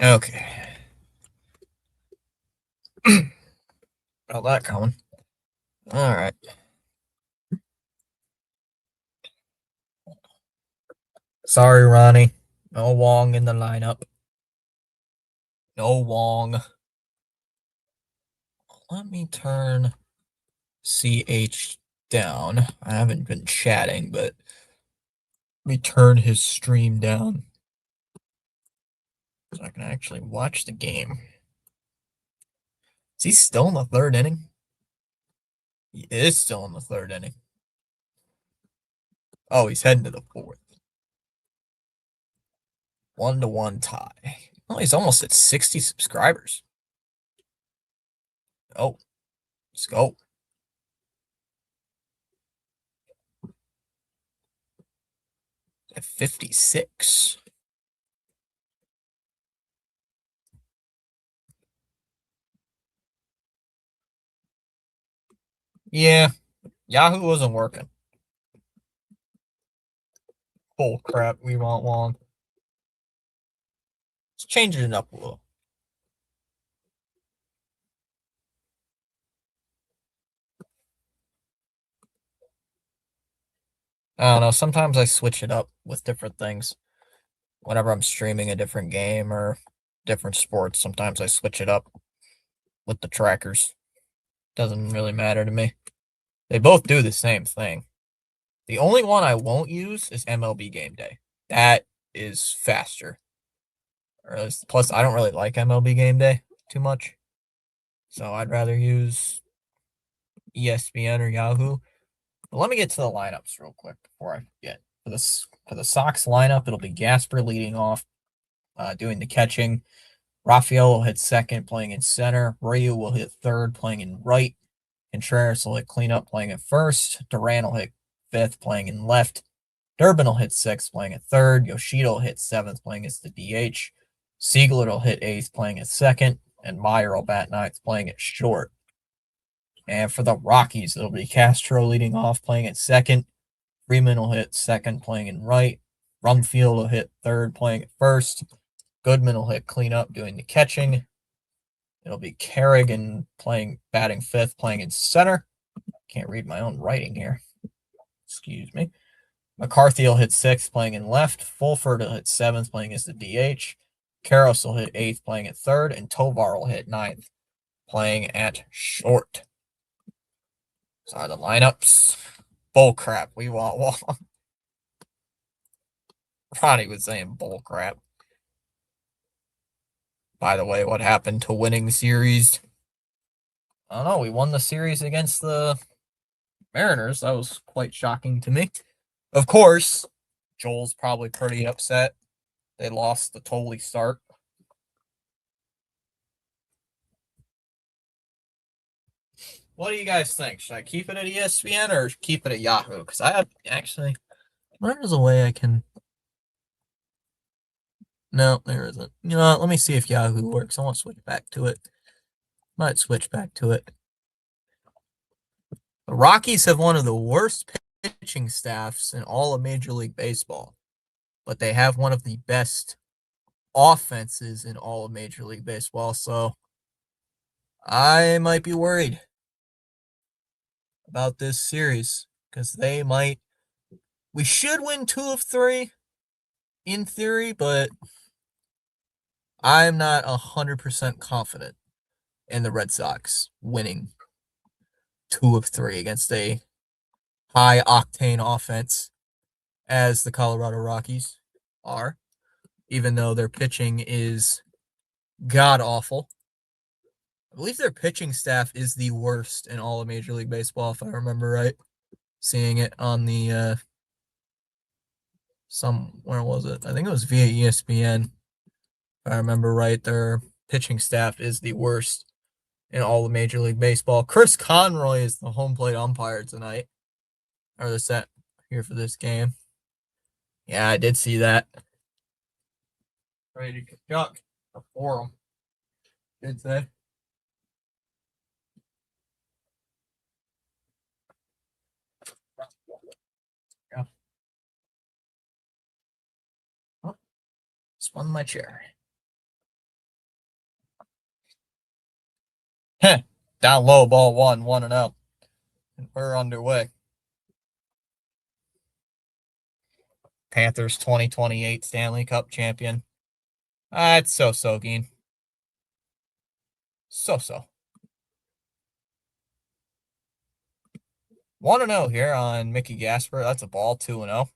Okay. Got that coming. All right. Sorry, Ronnie. No Wong in the lineup. No Wong. Let me turn CH down. I haven't been chatting, but let me turn his stream down so I can actually watch the game. Is he still in the third inning? He is still in the third inning. Oh, he's heading to the fourth. 1-1 tie. Oh, he's almost at 60 subscribers. Oh, let's go. At 56. Yeah, Yahoo wasn't working. Bull crap, we want Wong. Let's change it up a little. I don't know. Sometimes I switch it up with different things. Whenever I'm streaming a different game or different sports, sometimes I switch it up with the trackers. Doesn't really matter to me. They both do the same thing. The only one I won't use is MLB Game Day. That is faster. Plus, I don't really like MLB Game Day too much. So I'd rather use ESPN or Yahoo. But let me get to the lineups real quick before I forget. For the Sox lineup, it'll be Gasper leading off, doing the catching. Rafael will hit second, playing in center. Ryu will hit third, playing in right. Contreras will hit cleanup, playing at first. Duran will hit fifth, playing in left. Durbin will hit sixth, playing at third. Yoshida will hit seventh, playing as the DH. Siegler will hit eighth, playing at second. And Meyer will bat ninth, playing at short. And for the Rockies, it'll be Castro leading off, playing at second. Freeman will hit second, playing in right. Rumfield will hit third, playing at first. Goodman will hit cleanup, doing the catching. It'll be Kerrigan batting fifth, playing in center. Can't read my own writing here. Excuse me. McCarthy will hit sixth, playing in left. Fulford will hit seventh, playing as the DH. Karros will hit eighth, playing at third. And Tovar will hit ninth, playing at short. So are the lineups. Bull crap. We want Wong. Ronnie was saying bull crap. By the way, what happened to winning series? I don't know. We won the series against the Mariners. That was quite shocking to me. Of course, Joel's probably pretty upset. They lost the Tolley start. What do you guys think? Should I keep it at ESPN or keep it at Yahoo? Because I have actually. There's a way I can. No, there isn't. You know what? Let me see if Yahoo works. I want to switch back to it. Might switch back to it. The Rockies have one of the worst pitching staffs in all of Major League Baseball, but they have one of the best offenses in all of Major League Baseball. So I might be worried about this series because they might. We should win 2 of 3 in theory, but I'm not 100% confident in the Red Sox winning 2 of 3 against a high octane offense as the Colorado Rockies are, even though their pitching is god awful. I believe their pitching staff is the worst in all of Major League Baseball, if I remember right. Seeing it on the where was it? I think it was via ESPN. If I remember right, their pitching staff is the worst in all of Major League Baseball. Chris Conroy is the home plate umpire tonight, or the set here for this game. Yeah, I did see that. Ready to chuck for him. Did say. Yeah. Oh, spun my chair. Down low, ball 1-0. And we're underway. Panthers 2028 Stanley Cup champion. It's so-so, Geen. So-so. 1-0 here on Mickey Gasper. That's a ball, 2-0.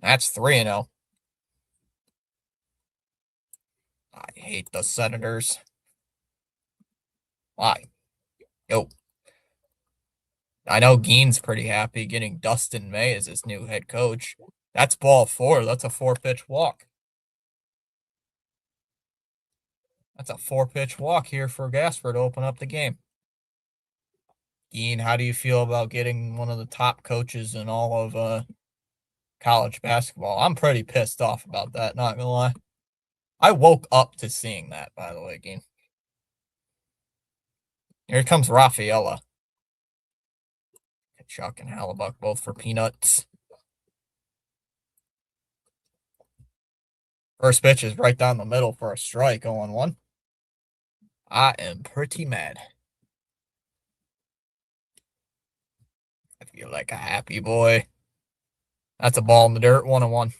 That's 3-0. I hate the Senators. Why? Yo. I know Geen's pretty happy getting Dustin May as his new head coach. That's ball 4. That's a 4-pitch walk. That's a 4-pitch walk here for Gasper to open up the game. Geen, how do you feel about getting one of the top coaches in all of college basketball? I'm pretty pissed off about that, not gonna lie. I woke up to seeing that, by the way, Geen. Here comes Rafaela. Chuck and Hallebuck both for peanuts. First pitch is right down the middle for a strike, 0-1. I am pretty mad. I feel like a happy boy. That's a ball in the dirt, 1-1.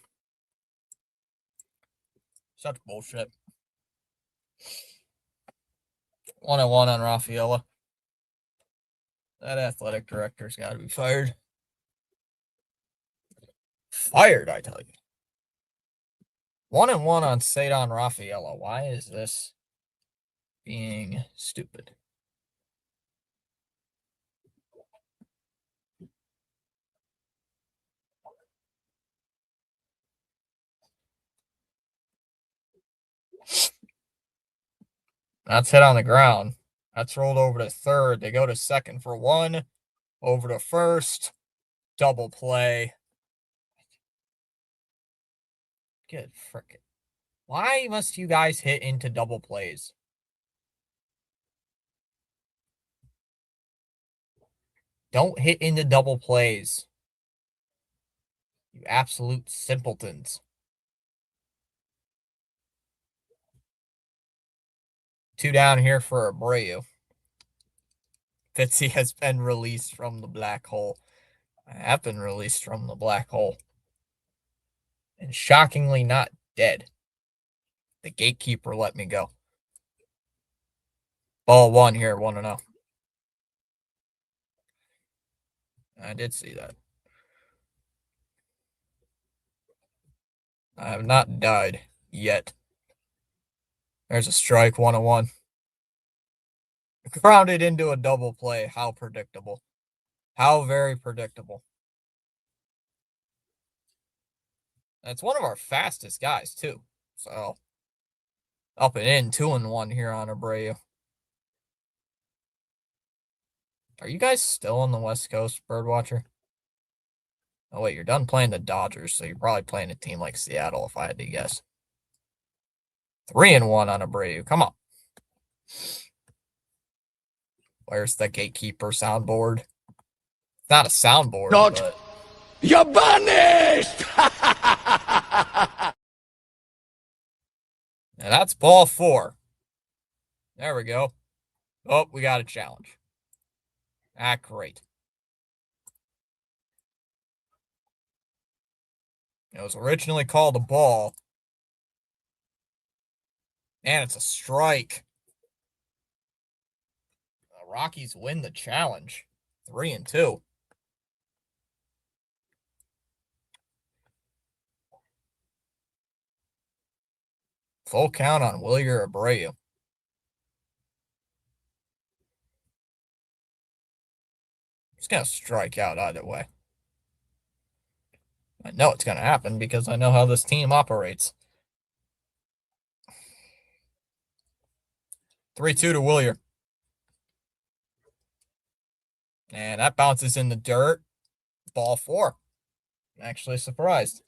Such bullshit. 1-1 on Rafaela. That athletic director's got to be fired. Fired, I tell you. 1-1 on Sadon Rafaela. Why is this being stupid? That's hit on the ground. That's rolled over to third. They go to second for 1. Over to first. Double play. Good frickin'. Why must you guys hit into double plays? Don't hit into double plays. You absolute simpletons. 2 down here for Abreu. Fitzy has been released from the black hole. I have been released from the black hole. And shockingly not dead. The gatekeeper let me go. Ball 1 here, 1-0. I did see that. I have not died yet. There's a strike, 1-1. Grounded into a double play. How predictable. How very predictable. That's one of our fastest guys, too. So, up and in, 2-1 here on Abreu. Are you guys still on the West Coast, Birdwatcher? Oh, wait, you're done playing the Dodgers, so you're probably playing a team like Seattle, if I had to guess. 3-1 on Abreu. Come on. Where's the gatekeeper soundboard? It's not a soundboard, but... You're banished! And that's ball 4. There we go. Oh, we got a challenge. Ah, great. It was originally called a ball. And it's a strike. The Rockies win the challenge. 3-2. Full count on Wilyer Abreu. He's going to strike out either way. I know it's going to happen because I know how this team operates. 3-2 to Wilyer. And that bounces in the dirt. Ball 4. I'm actually surprised.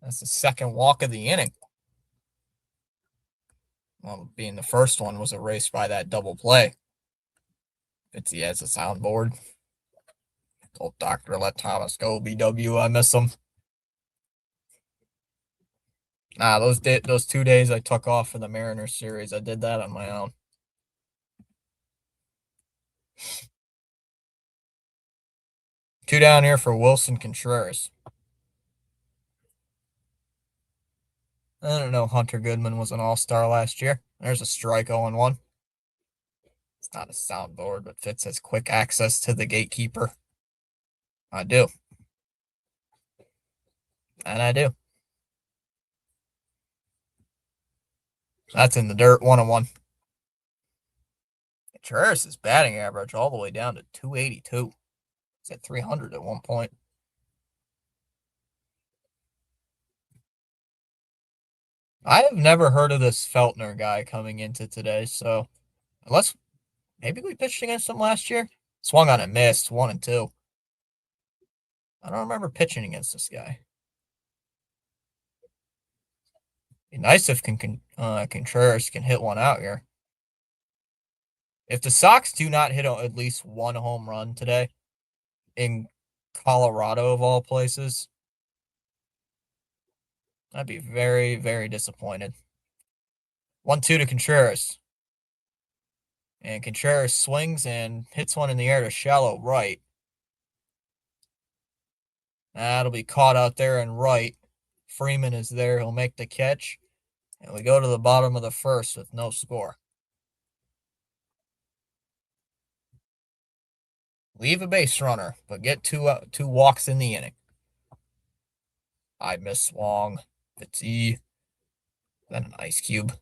That's the second walk of the inning. Well, being the first one was erased by that double play. Fitzy has a soundboard. Told Doctor let Thomas go. BW, I miss him. Nah, those 2 days I took off for the Mariners series, I did that on my own. Two down here for Wilson Contreras. I don't know. Hunter Goodman was an all-star last year. There's a strike 0-1. It's not a soundboard, but Fitz has quick access to the gatekeeper. I do. And I do. That's in the dirt, 1-1. Contreras' batting average all the way down to 282. It's at 300 at one point. I have never heard of this Feltner guy coming into today, so unless maybe we pitched against him last year. Swung on and missed, 1-2. I don't remember pitching against this guy. Be nice if Contreras can hit one out here. If the Sox do not hit at least one home run today in Colorado of all places, I'd be very, very disappointed. 1-2 to Contreras. And Contreras swings and hits one in the air to shallow right. That'll be caught out there and right. Freeman is there. He'll make the catch. And we go to the bottom of the first with no score. Leave a base runner, but get two walks in the inning. I miss swung. Fitzy. Then an ice cube.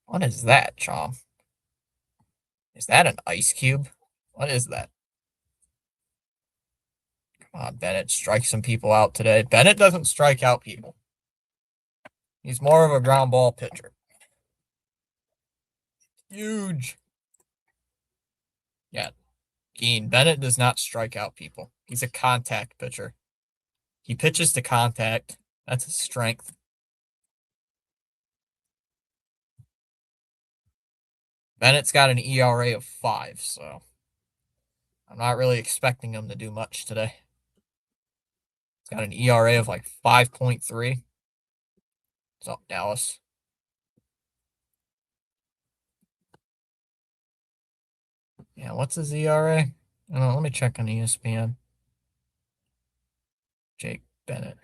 What is that, Chom? Is that an ice cube? What is that? Come on, Bennett. Strike some people out today. Bennett doesn't strike out people. He's more of a ground ball pitcher. Huge. Yeah. Geen. Bennett does not strike out people. He's a contact pitcher. He pitches to contact. That's his strength. Bennett's got an ERA of 5, so I'm not really expecting him to do much today. He's got an ERA of like 5.3. What's up, Dallas? Yeah, what's his ERA? I don't know, let me check on ESPN. Jake Bennett.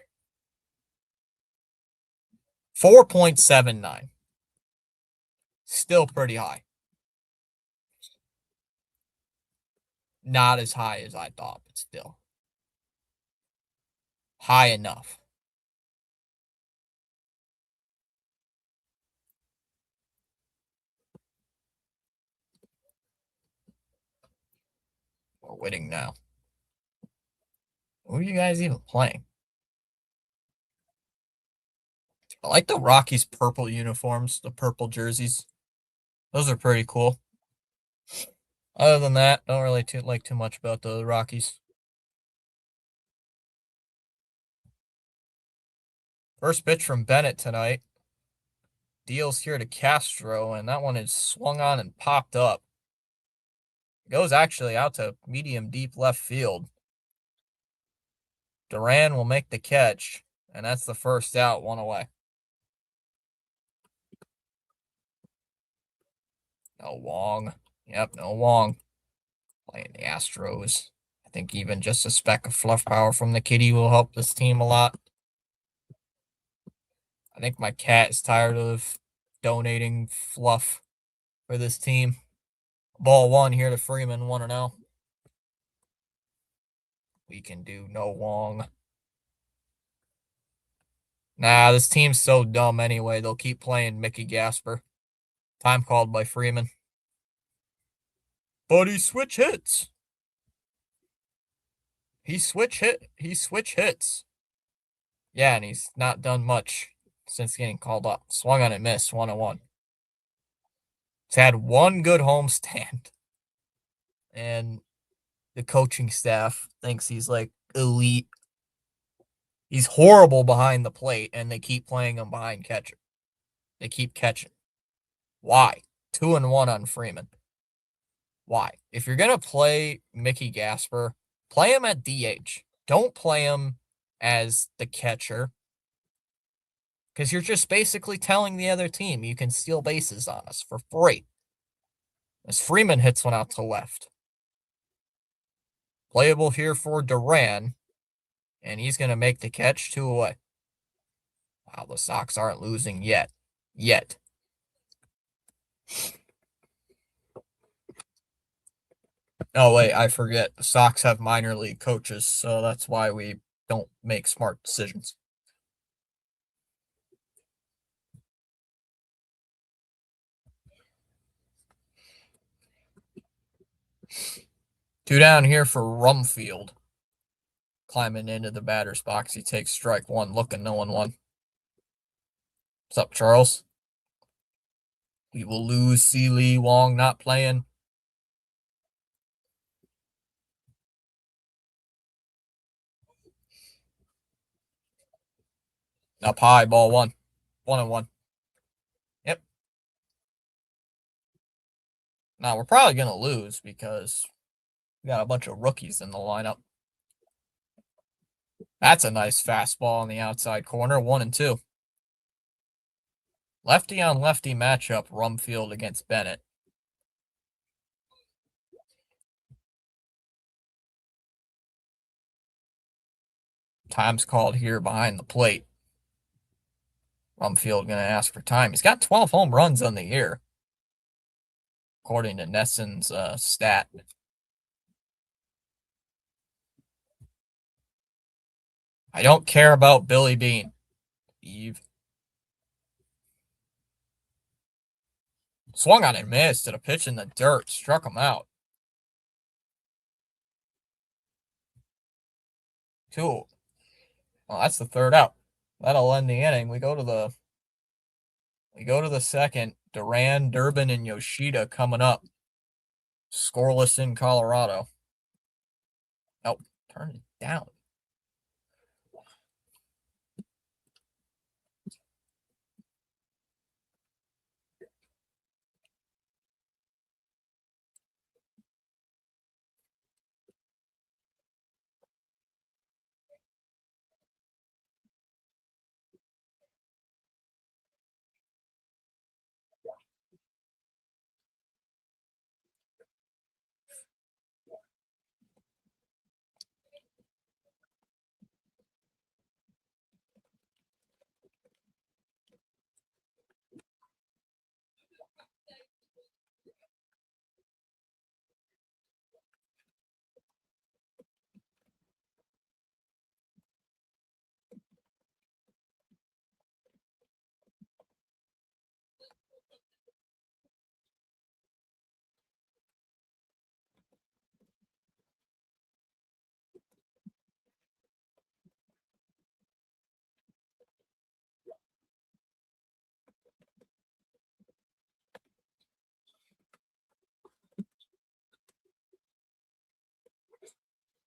4.79. Still pretty high. Not as high as I thought, but still high enough. We're winning now. Who are you guys even playing? I like the Rockies purple uniforms, the purple jerseys. Those are pretty cool. Other than that, don't really like too much about the Rockies. First pitch from Bennett tonight. Deals here to Castro, and that one is swung on and popped up. It goes actually out to medium deep left field. Duran will make the catch, and that's the first out, one away. No Wong. Yep, no Wong. Playing the Astros. I think even just a speck of fluff power from the kitty will help this team a lot. I think my cat is tired of donating fluff for this team. Ball 1 here to Freeman, 1-0. We can do no Wong. Nah, this team's so dumb anyway. They'll keep playing Mickey Gasper. Time called by Freeman. But he switch hits. He switch hits. Yeah, and he's not done much since getting called up. Swung on and missed, 1-1. He's had one good homestand. And the coaching staff thinks he's like elite. He's horrible behind the plate, and they keep playing him behind catcher. They keep catching. Why? 2-1 on Freeman. Why? If you're going to play Mickey Gasper, play him at DH. Don't play him as the catcher because you're just basically telling the other team you can steal bases on us for free. As Freeman hits one out to left. Playable here for Duran, and he's going to make the catch 2 away. Wow, the Sox aren't losing yet. Yet. Oh, wait, I forget. The Sox have minor league coaches, so that's why we don't make smart decisions. Two down here for Rumfield. Climbing into the batter's box. He takes strike one, looking no 1-1. What's up, Charles? We will lose. Sealy Wong not playing. Up high, ball one. 1-1. Yep. Now we're probably going to lose because we got a bunch of rookies in the lineup. That's a nice fastball on the outside corner. 1-2. Lefty on lefty matchup, Rumfield against Bennett. Time's called here behind the plate. Rumfield going to ask for time. He's got 12 home runs on the year, according to Nesson's stat. I don't care about Billy Bean. Eve. Swung on and missed at a pitch in the dirt. Struck him out. 2. Well, that's the third out. That'll end the inning. We go to the second. Duran, Durbin, and Yoshida coming up. Scoreless in Colorado. Oh, turn it down.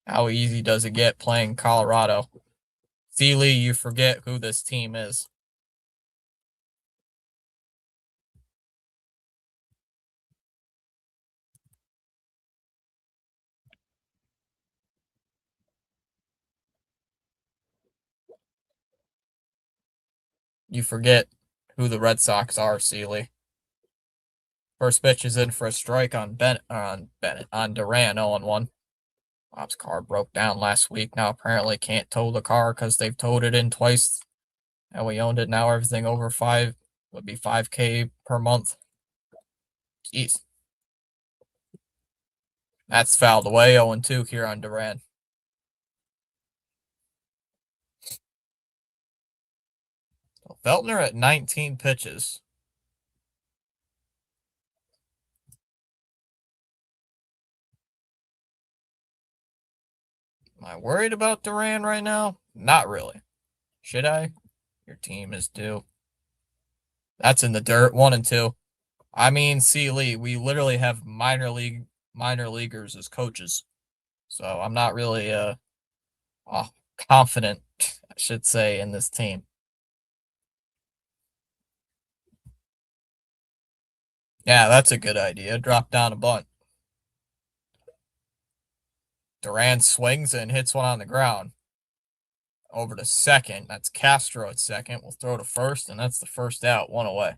How easy does it get playing Colorado? Sealy, you forget who this team is. You forget who the Red Sox are, Sealy. First pitch is in for a strike on Duran, 0-1. Bob's car broke down last week. Now apparently can't tow the car because they've towed it in twice. And we owned it. Now everything over 5 would be $5K per month. Jeez. That's fouled away. 0-2 here on Duran. So Feltner at 19 pitches. Am I worried about Duran right now? Not really. Should I? Your team is due. That's in the dirt. 1-2. I mean, Lee, we literally have minor leaguers as coaches. So I'm not really confident, I should say, in this team. Yeah, that's a good idea. Drop down a bunt. Duran swings and hits one on the ground. Over to second. That's Castro at second. We'll throw to first, and that's the first out. One away.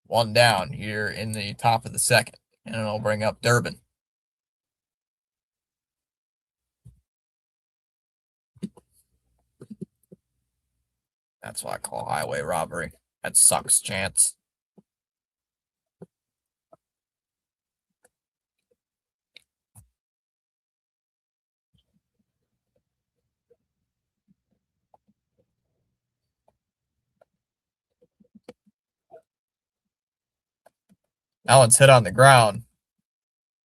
One down here in the top of the second. And it'll bring up Durbin. That's why I call highway robbery. That sucks, Chance. That one's hit on the ground.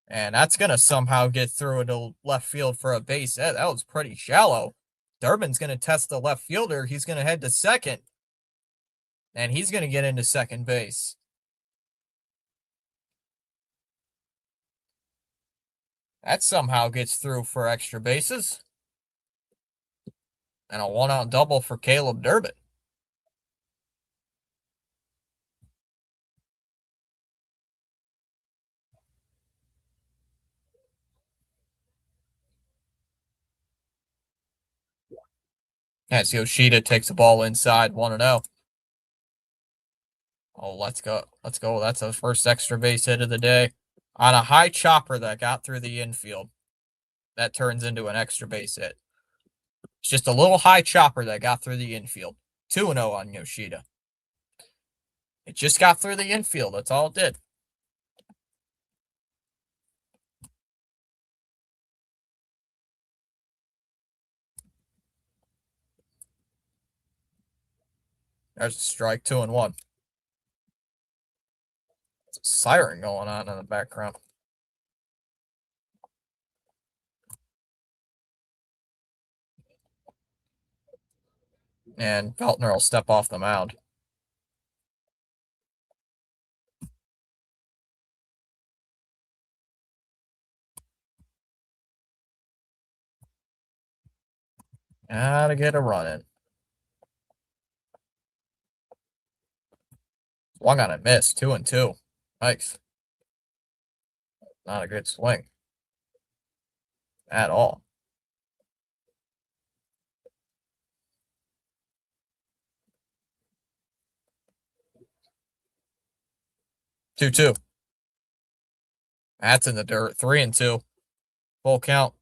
And that's going to somehow get through into left field for a base hit. That was pretty shallow. Durbin's going to test the left fielder. He's going to head to second. And he's going to get into second base. That somehow gets through for extra bases. And a one-out double for Caleb Durbin. As Yoshida takes the ball inside, 1-0. Oh, let's go. Let's go. That's the first extra base hit of the day. On a high chopper that got through the infield. That turns into an extra base hit. It's just a little high chopper that got through the infield. 2-0 on Yoshida. It just got through the infield. That's all it did. There's a strike, 2-1. There's a siren going on in the background. And Feltner will step off the mound. Gotta get a run in. Swung on a miss, 2-2. Nice. Not a good swing at all. Two. That's in the dirt. 3-2. Full count.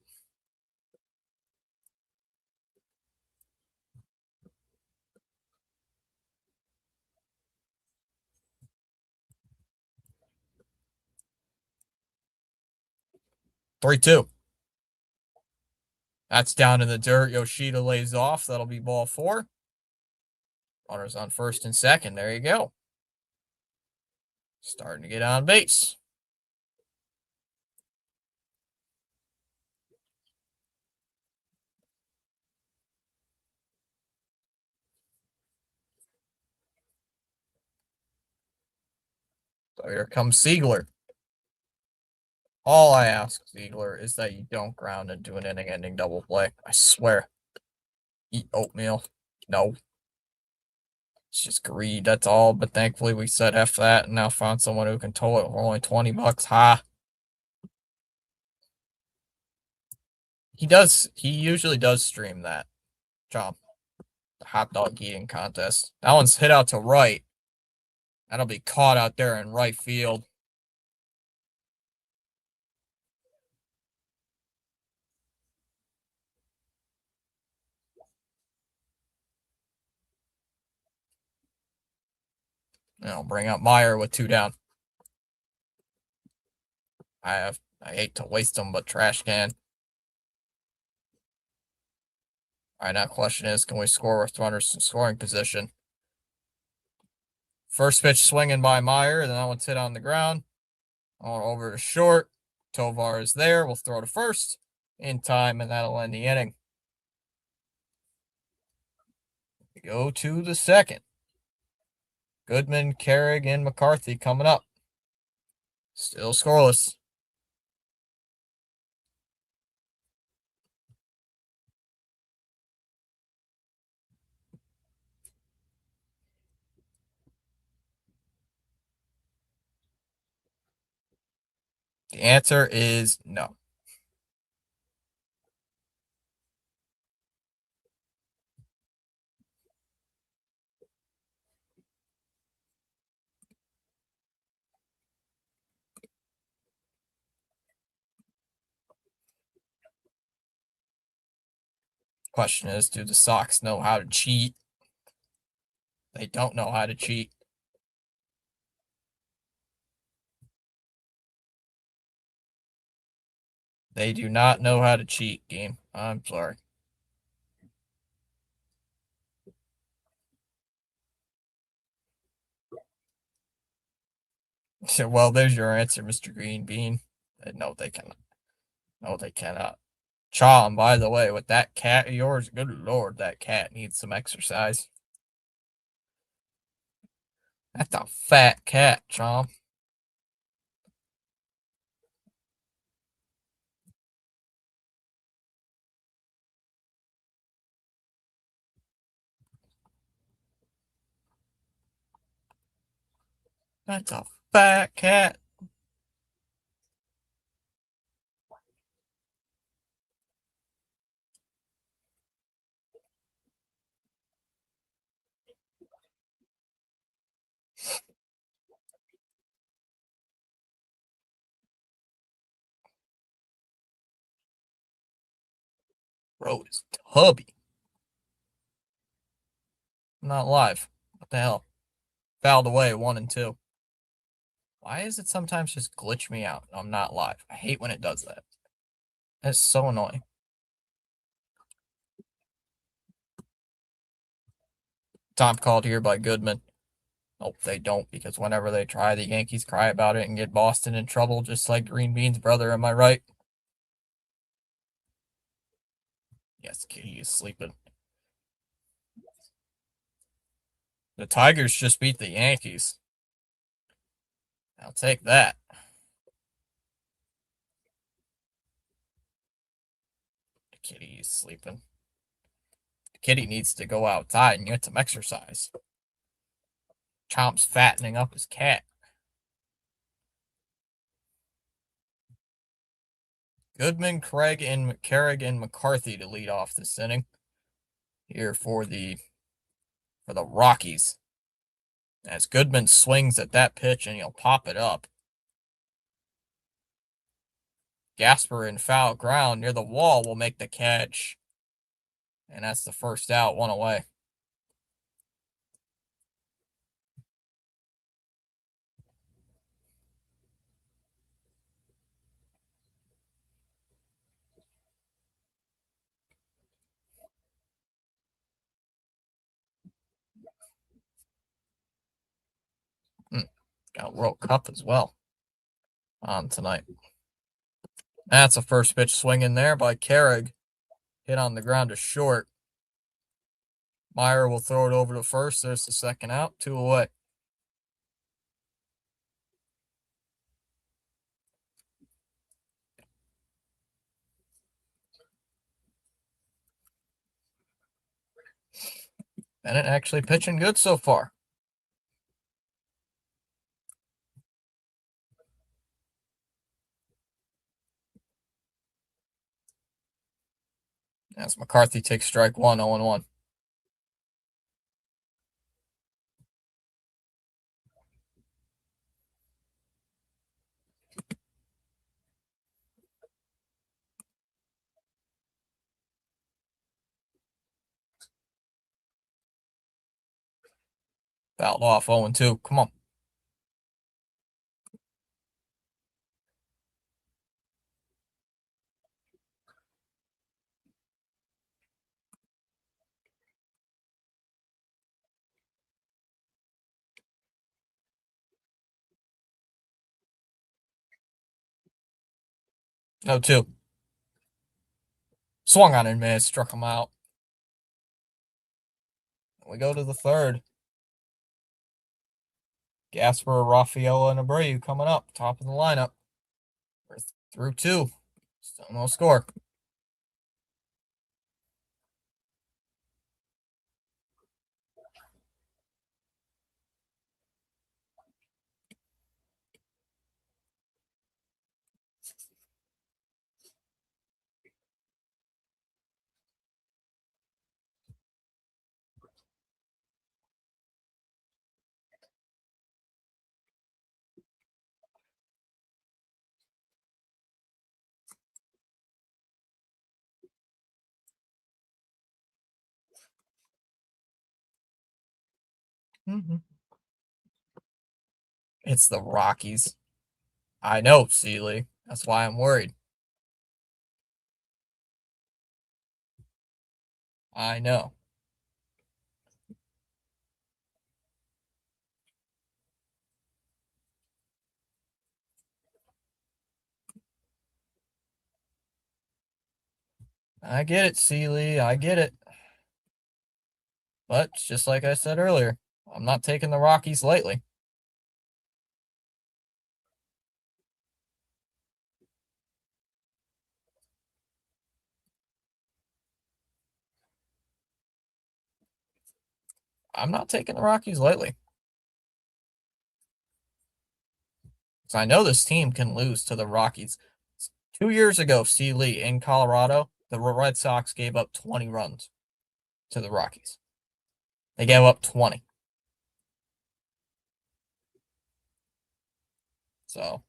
Three-two. That's down in the dirt. Yoshida lays off. That'll be ball 4. Runners on first and second. There you go. Starting to get on base. So here comes Siegler. All I ask, Ziegler, is that you don't ground into an inning-ending double play. I swear. Eat oatmeal. No. It's just greed, that's all. But thankfully we said F that and now found someone who can tow it for only $20. Ha. He usually does stream that. Chomp. The hot dog eating contest. That one's hit out to right. That'll be caught out there in right field. And I'll bring up Meyer with 2 down. I hate to waste them, but trash can. All right, now the question is, can we score with runners in scoring position? First pitch swinging by Meyer, then that one's hit on the ground. Over to short. Tovar is there. We'll throw to first in time, and that'll end the inning. We go to the second. Goodman, Carrig, and McCarthy coming up. Still scoreless. The answer is no. Question is, do the Sox know how to cheat? They don't know how to cheat. They do not know how to cheat, game. I'm sorry. Well, there's your answer, Mr. Green Bean. No, they cannot. No, they cannot. Chom, by the way, with that cat of yours, good lord, that cat needs some exercise. That's a fat cat, Chom. That's a fat cat. Bro is tubby. I'm not live. What the hell? Fouled away, 1-2. Why is it sometimes just glitch me out? I'm not live. I hate when it does that. That's so annoying. Time called here by Goodman. Nope, they don't, because whenever they try, the Yankees cry about it and get Boston in trouble, just like Green Bean's brother. Am I right? Yes, he is sleeping. The Tigers just beat the Yankees. I'll take that. The kitty is sleeping. The kitty needs to go outside and get some exercise. Chomp's fattening up his cat. Goodman, Craig, and Carrick and McCarthy to lead off this inning. Here for the Rockies. As Goodman swings at that pitch and he'll pop it up. Gasper in foul ground near the wall will make the catch. And that's the first out, one away. Got World Cup as well on tonight. That's a first pitch swing in there by Carrick. Hit on the ground to short. Meyer will throw it over to first. There's the second out, 2 away. Bennett actually pitching good so far. As McCarthy takes strike 1, 0-1. Fouled off, 0-2. Come on. No, 2. Swung on and missed, struck him out. We go to the third. Gasper, Rafaela, and Abreu coming up, top of the lineup. We're through 2. Still no score. It's the Rockies. I know, Sealy. That's why I'm worried. I know. I get it, Sealy. I get it. But just like I said earlier, I'm not taking the Rockies lightly. I'm not taking the Rockies lightly. Because I know this team can lose to the Rockies. 2 years ago, Sealy in Colorado, the Red Sox gave up 20 runs to the Rockies. They gave up 20. So,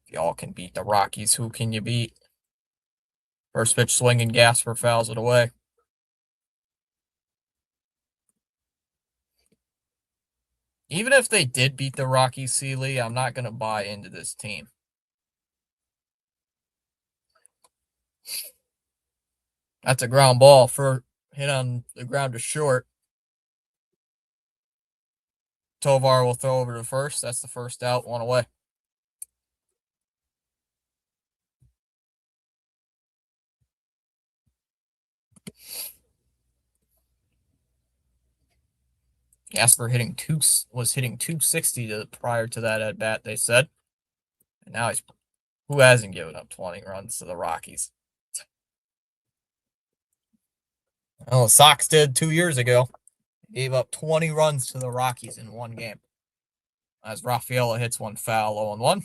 if y'all can beat the Rockies, who can you beat? First pitch swinging, Gasper fouls it away. Even if they did beat the Rockies, Sealy, I'm not going to buy into this team. That's a ground ball for hit on the ground to short. Tovar will throw over to first. That's the first out, one away. Gasper was hitting 260 prior to that at bat, they said. And now who hasn't given up 20 runs to the Rockies? Well, the Sox did 2 years ago. Gave up 20 runs to the Rockies in one game. As Rafaela hits one foul, 0-1.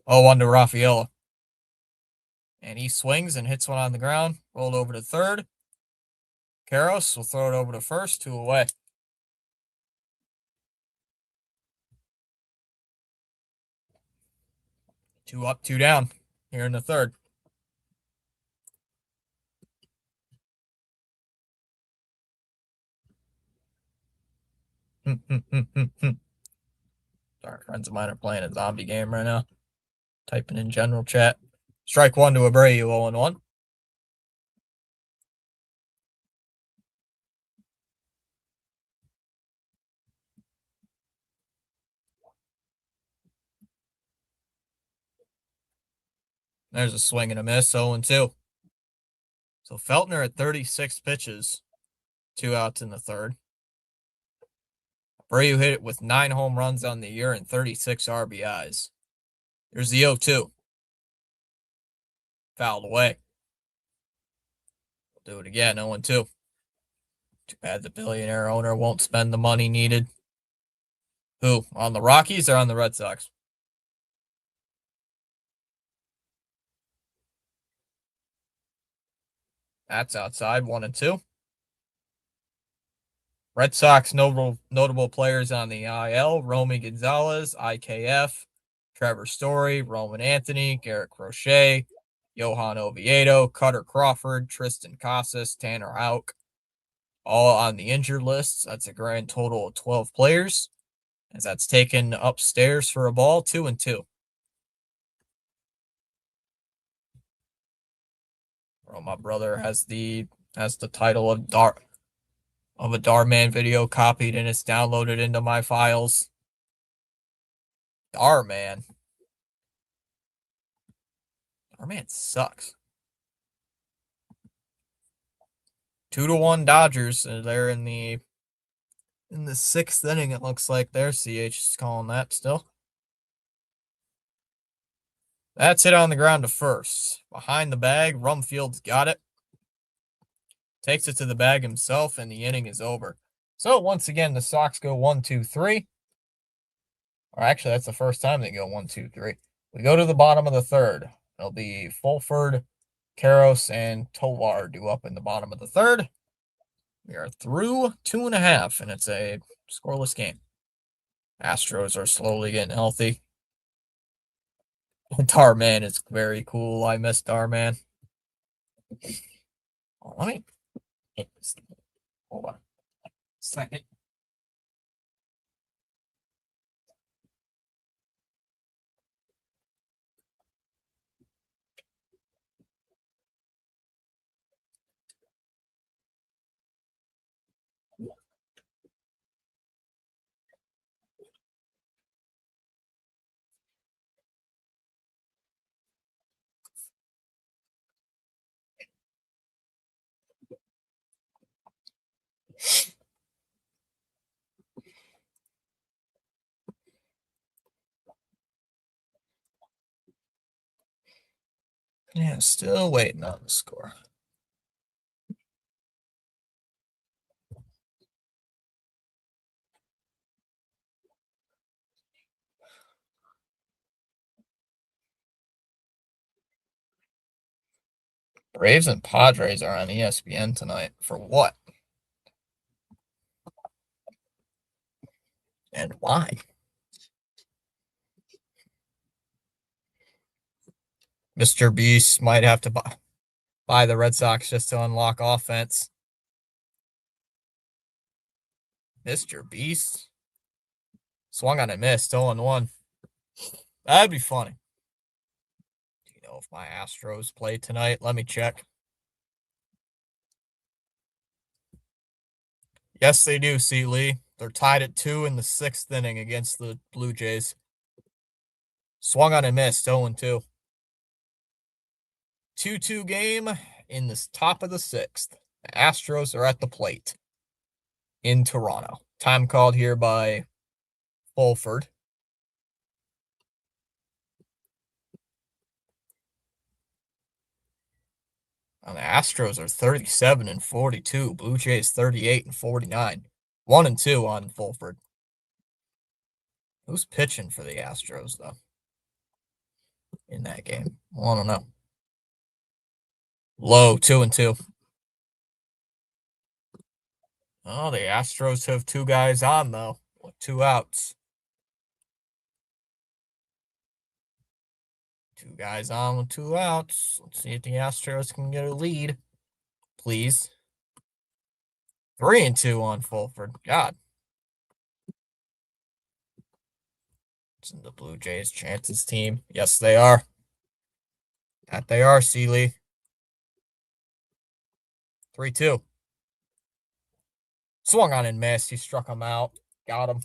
Oh, 1 to Rafaela. And he swings and hits one on the ground. Rolled over to third. Karros will throw it over to first, 2 away. 2 up, 2 down here in the third. Sorry, friends of mine are playing a zombie game right now. Typing in general chat. Strike 1 to Abreu, 0-1. There's a swing and a miss, 0-2. So Feltner at 36 pitches, 2 outs in the third. Abreu hit it with 9 home runs on the year and 36 RBIs. There's the 0-2. Fouled away. We'll do it again, 0-2. Too bad the billionaire owner won't spend the money needed. Who? On the Rockies or on the Red Sox? That's outside, 1-2. Red Sox notable players on the IL: Romy Gonzalez, IKF, Trevor Story, Roman Anthony, Garrett Crochet, Johan Oviedo, Cutter Crawford, Tristan Casas, Tanner Houck, all on the injured list. That's a grand total of 12 players, as that's taken upstairs for a ball, 2-2. Well, my brother has the title of a Darman video copied and it's downloaded into my files. Darman. Darman sucks. 2-1 Dodgers. They're in the 6th inning. It looks like their CH is calling that still. That's hit on the ground to first. Behind the bag, Rumfield's got it. Takes it to the bag himself, and the inning is over. So once again, the Sox go 1-2-3. Or actually, that's the first time they go 1-2-3. We go to the bottom of the third. It'll be Fulford, Karros, and Tovar due up in the bottom of the third. We are through 2.5, and it's a scoreless game. Astros are slowly getting healthy. Darman is very cool. I miss Darman. Oh, let me hold on a second. Yeah, still waiting on the score. Braves and Padres are on ESPN tonight. For what? And why? Mr. Beast might have to buy the Red Sox just to unlock offense. Mr. Beast swung on and missed, 0-1. That'd be funny. Do you know if my Astros play tonight? Let me check. Yes, they do, C. Lee. They're tied at 2 in the 6th inning against the Blue Jays. Swung on and missed, 0-2. 2-2 game in the top of the 6th. The Astros are at the plate in Toronto. Time called here by Fulford. And the Astros are 37-42. Blue Jays 38-49. 1-2 on Fulford. Who's pitching for the Astros, though, in that game? Well, I don't know. Low, 2-2. Oh, the Astros have 2 guys on, though, with 2 outs. 2 guys on with 2 outs. Let's see if the Astros can get a lead. Please. 3-2 on Fulford. God. It's in the Blue Jays chances team. Yes, they are. That they are, Seeley. 3-2. Swung on and missed. He struck him out. Got him.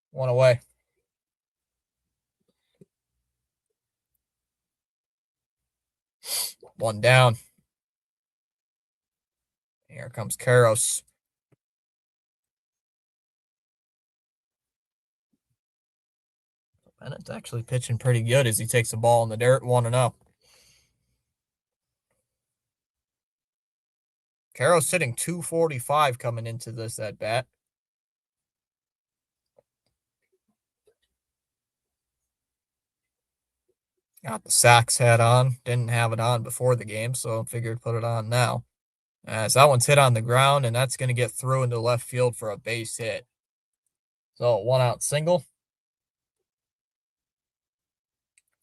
1 away. One down. Here comes Karos. And it's actually pitching pretty good as he takes the ball in the dirt. 1-0. Karos hitting 245 coming into this at bat. Got the Sox hat on. Didn't have it on before the game, so figured put it on now. As that one's hit on the ground, and that's going to get through into left field for a base hit. So 1-out single.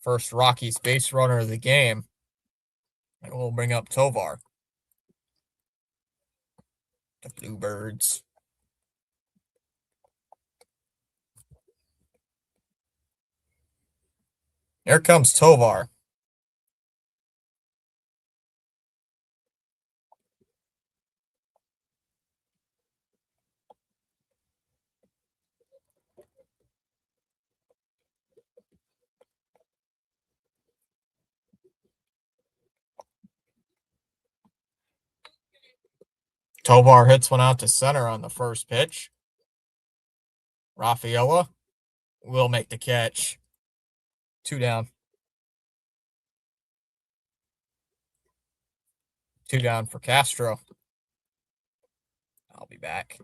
First Rockies base runner of the game. And we'll bring up Tovar. The Bluebirds. Here comes Tovar. Tovar hits one out to center on the first pitch. Rafaela will make the catch. 2 down. 2 down for Castro. I'll be back.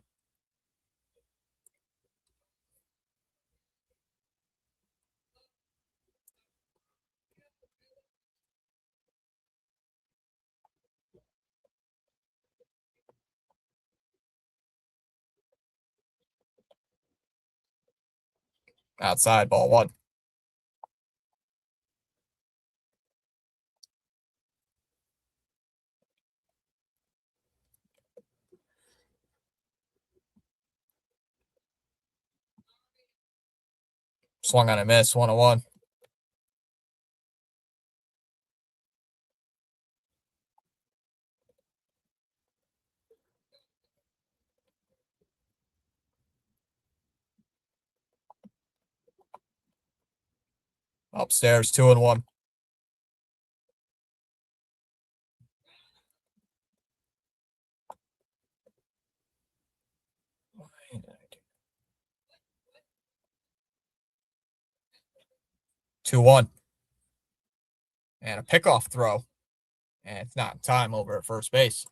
Outside, ball one. Swung on a miss, 1-1. Upstairs, 2-1. Two one. And a pickoff throw. And it's not in time over at first base.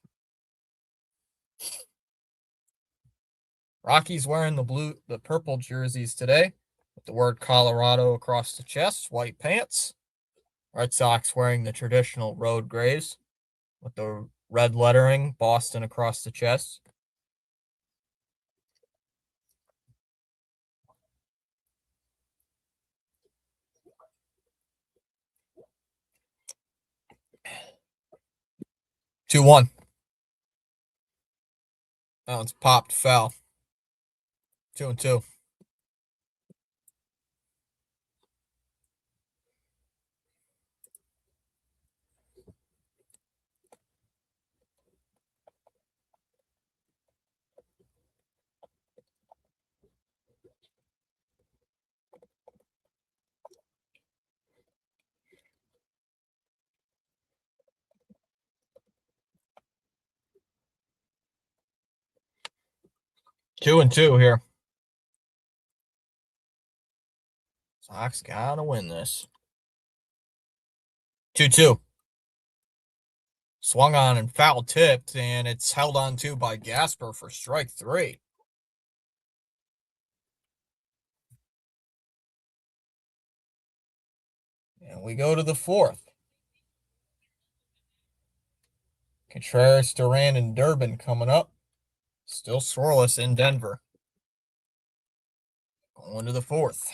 Rockies wearing the purple jerseys today with the word Colorado across the chest, white pants. Red Sox wearing the traditional road grays with the red lettering, Boston across the chest. Two one. That one's popped foul. 2-2. 2-2 here. Sox gotta win this. 2-2. Swung on and foul tipped, and it's held on to by Gasper for strike three. And we go to the fourth. Contreras, Duran, and Durbin coming up. Still scoreless in Denver. Going to the fourth.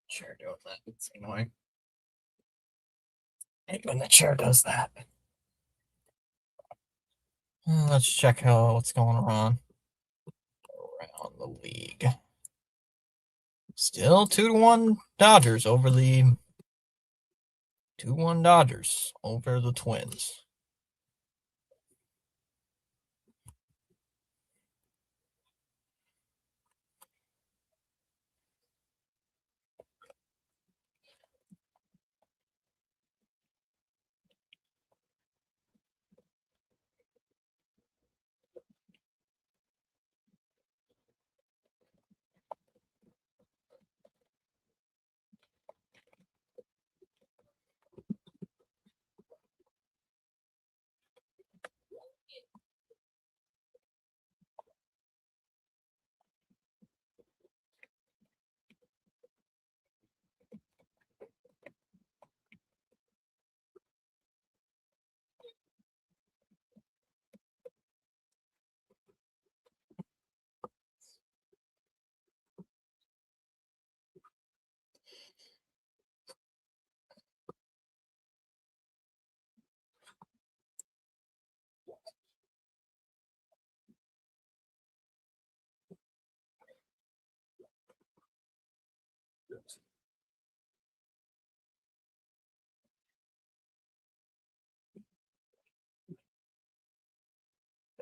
Chair doing that. It's annoying. I hate when the chair does that. Let's check what's going on around the league. Still 2-1 Dodgers over the 2-1 Dodgers over the Twins.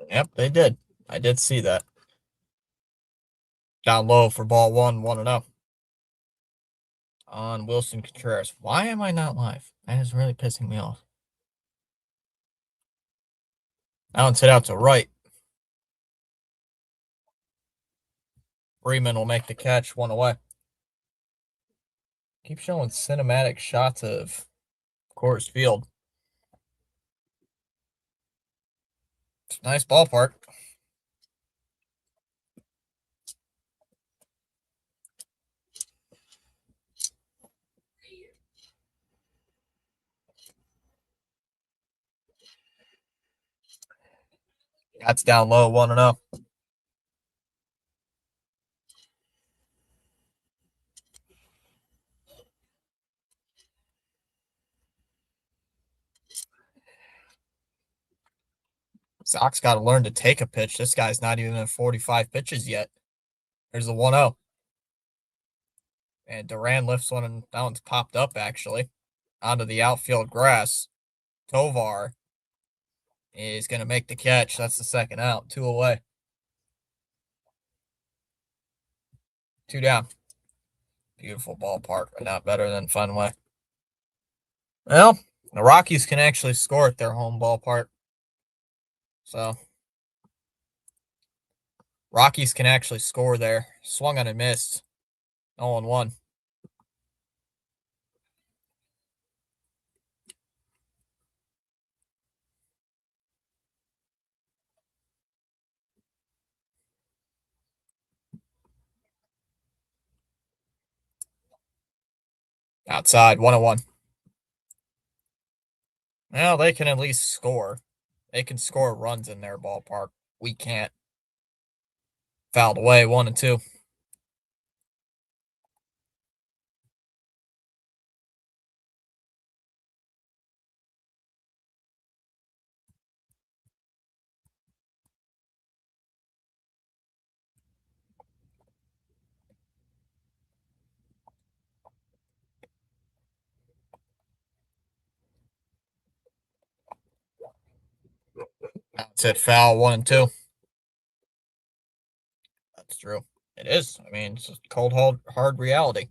Yep, they did. I did see that. Down low for ball one, 1-0. On Wilson Contreras. Why am I not live? That is really pissing me off. That one's hit out to right. Freeman will make the catch, one away. Keep showing cinematic shots of Coors Field. It's a nice ballpark. That's down low, 1-0. Sox got to learn to take a pitch. This guy's not even at 45 pitches yet. There's the 1-0. And Duran lifts one, and that one's popped up, actually, onto the outfield grass. Tovar is going to make the catch. That's the second out. 2 away. 2 down. Beautiful ballpark, but not better than Fenway. Well, the Rockies can actually score at their home ballpark. So, Rockies can actually score there. Swung on and missed. 0-1. Outside, 1-1. Well, they can at least score. They can score runs in their ballpark. We can't. Fouled away, 1-2. That's it, foul, 1-2. That's true. It is. I mean, it's just cold, hard reality.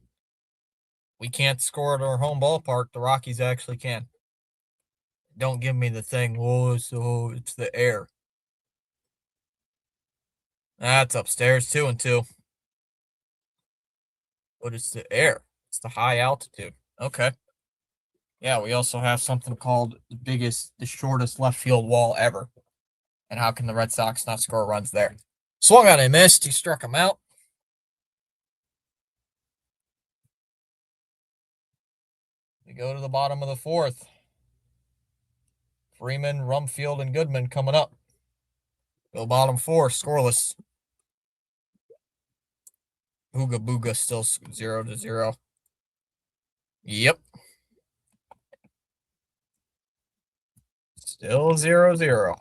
We can't score at our home ballpark. The Rockies actually can. Don't give me the thing, it's the air. That's upstairs, 2-2. But it's the air. It's the high altitude. Okay. Yeah, we also have something called the shortest left field wall ever. And how can the Red Sox not score runs there? Swung on and missed. He struck him out. We go to the bottom of the fourth. Freeman, Rumfield, and Goodman coming up. Go bottom four, scoreless. Ooga Booga still 0-0. Yep. Still 0-0.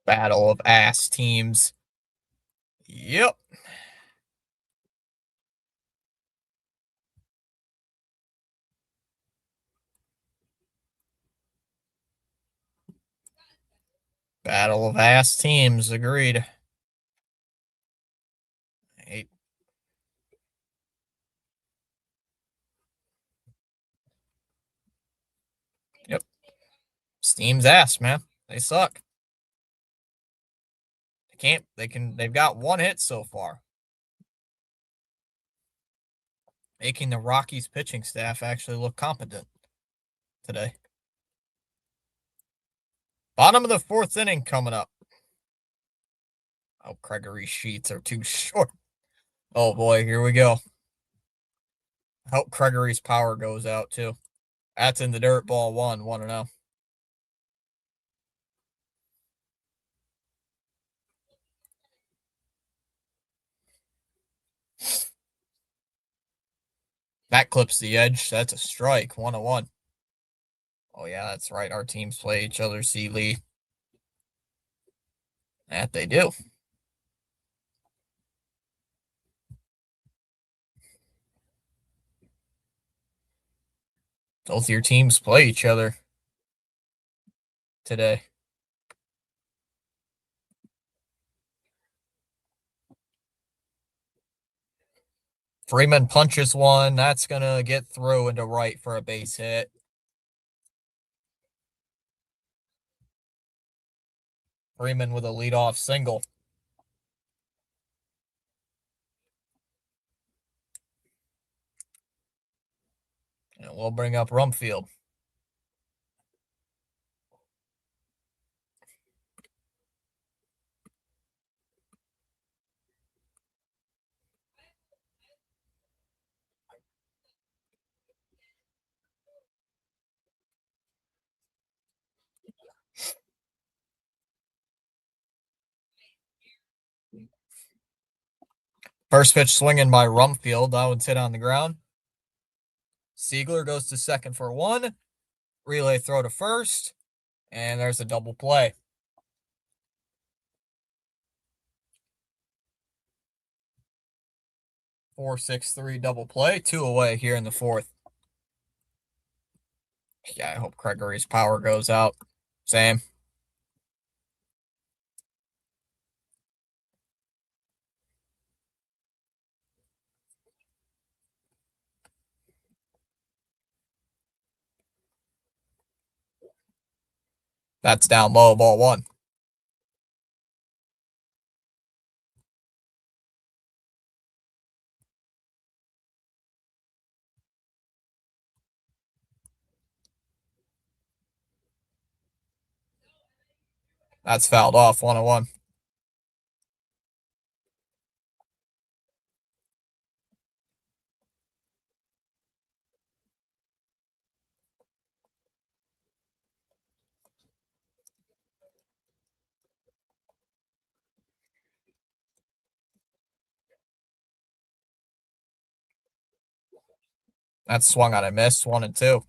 Battle of ass teams. Yep. Battle of ass teams. Agreed. 8. Yep. Steam's ass, man. They suck. They've got 1 hit so far. Making the Rockies pitching staff actually look competent today. Bottom of the 4th inning coming up. Oh, Gregory's sheets are too short. Oh boy, here we go. Hope Gregory's power goes out too. That's in the dirt, ball 1-0. That clips the edge. That's a strike. 1-1. Oh yeah, that's right. Our teams play each other. C. Lee. That they do. Both your teams play each other. today. Freeman punches one. That's going to get through into right for a base hit. Freeman with a leadoff single. And we'll bring up Rumfield. First pitch swinging by Rumfield. That one's hit on the ground. Siegler goes to second for one. Relay throw to first. And there's a double play. 4-6-3 double play. 2 away here in the fourth. Yeah, I hope Gregory's power goes out. Same. That's down low, ball one. That's fouled off, 1-1. That's swung on a miss, 1-2.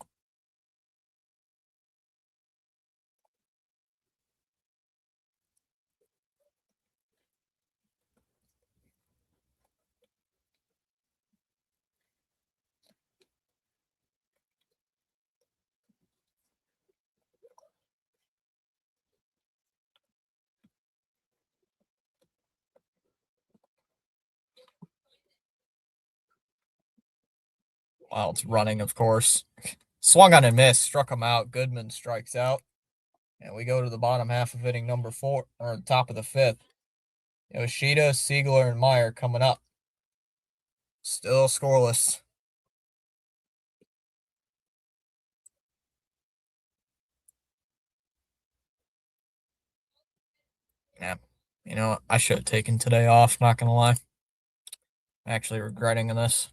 Well, it's running, of course. Swung on a miss, struck him out. Goodman strikes out. And we go to the bottom half of inning number 4, or top of the 5th. Yoshida, Siegler, and Meyer coming up. Still scoreless. Yeah. You know, I should have taken today off, not going to lie. Actually regretting this.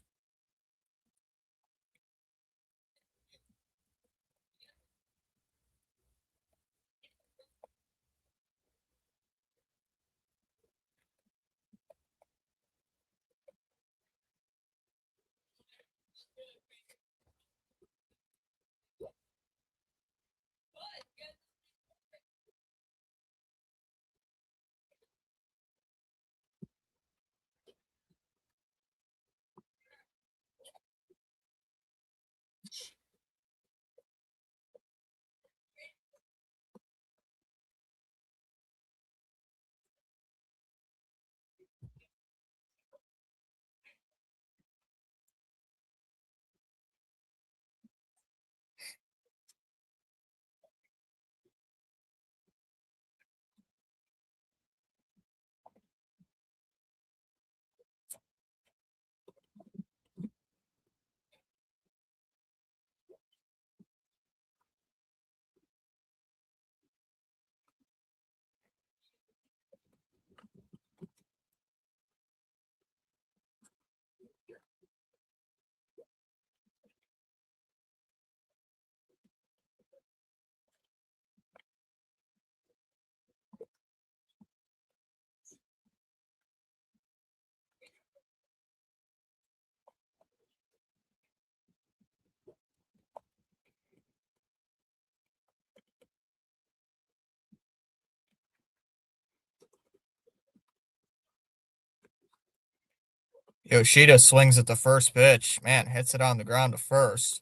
Yoshida swings at the first pitch. Man, hits it on the ground to first.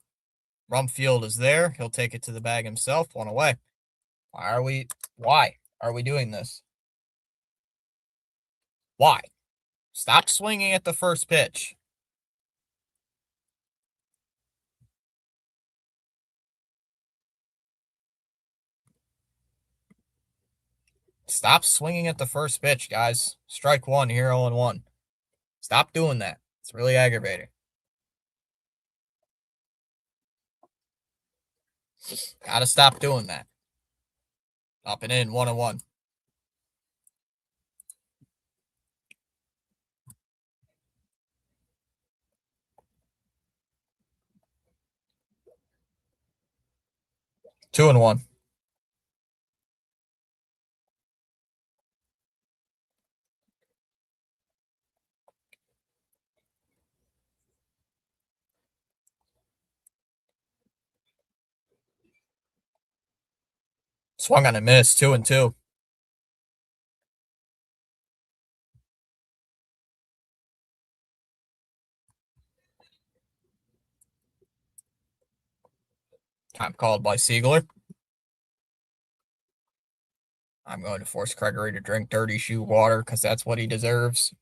Rumfield is there. He'll take it to the bag himself. 1 away. Why are we doing this? Why? Stop swinging at the first pitch. Stop swinging at the first pitch, guys. Strike one, here 0-1. Stop doing that. It's really aggravating. Gotta stop doing that. Up and in, 1-1. Two and one. Swung on a miss, 2-2. Time called by Siegler. I'm going to force Gregory to drink dirty shoe water because that's what he deserves.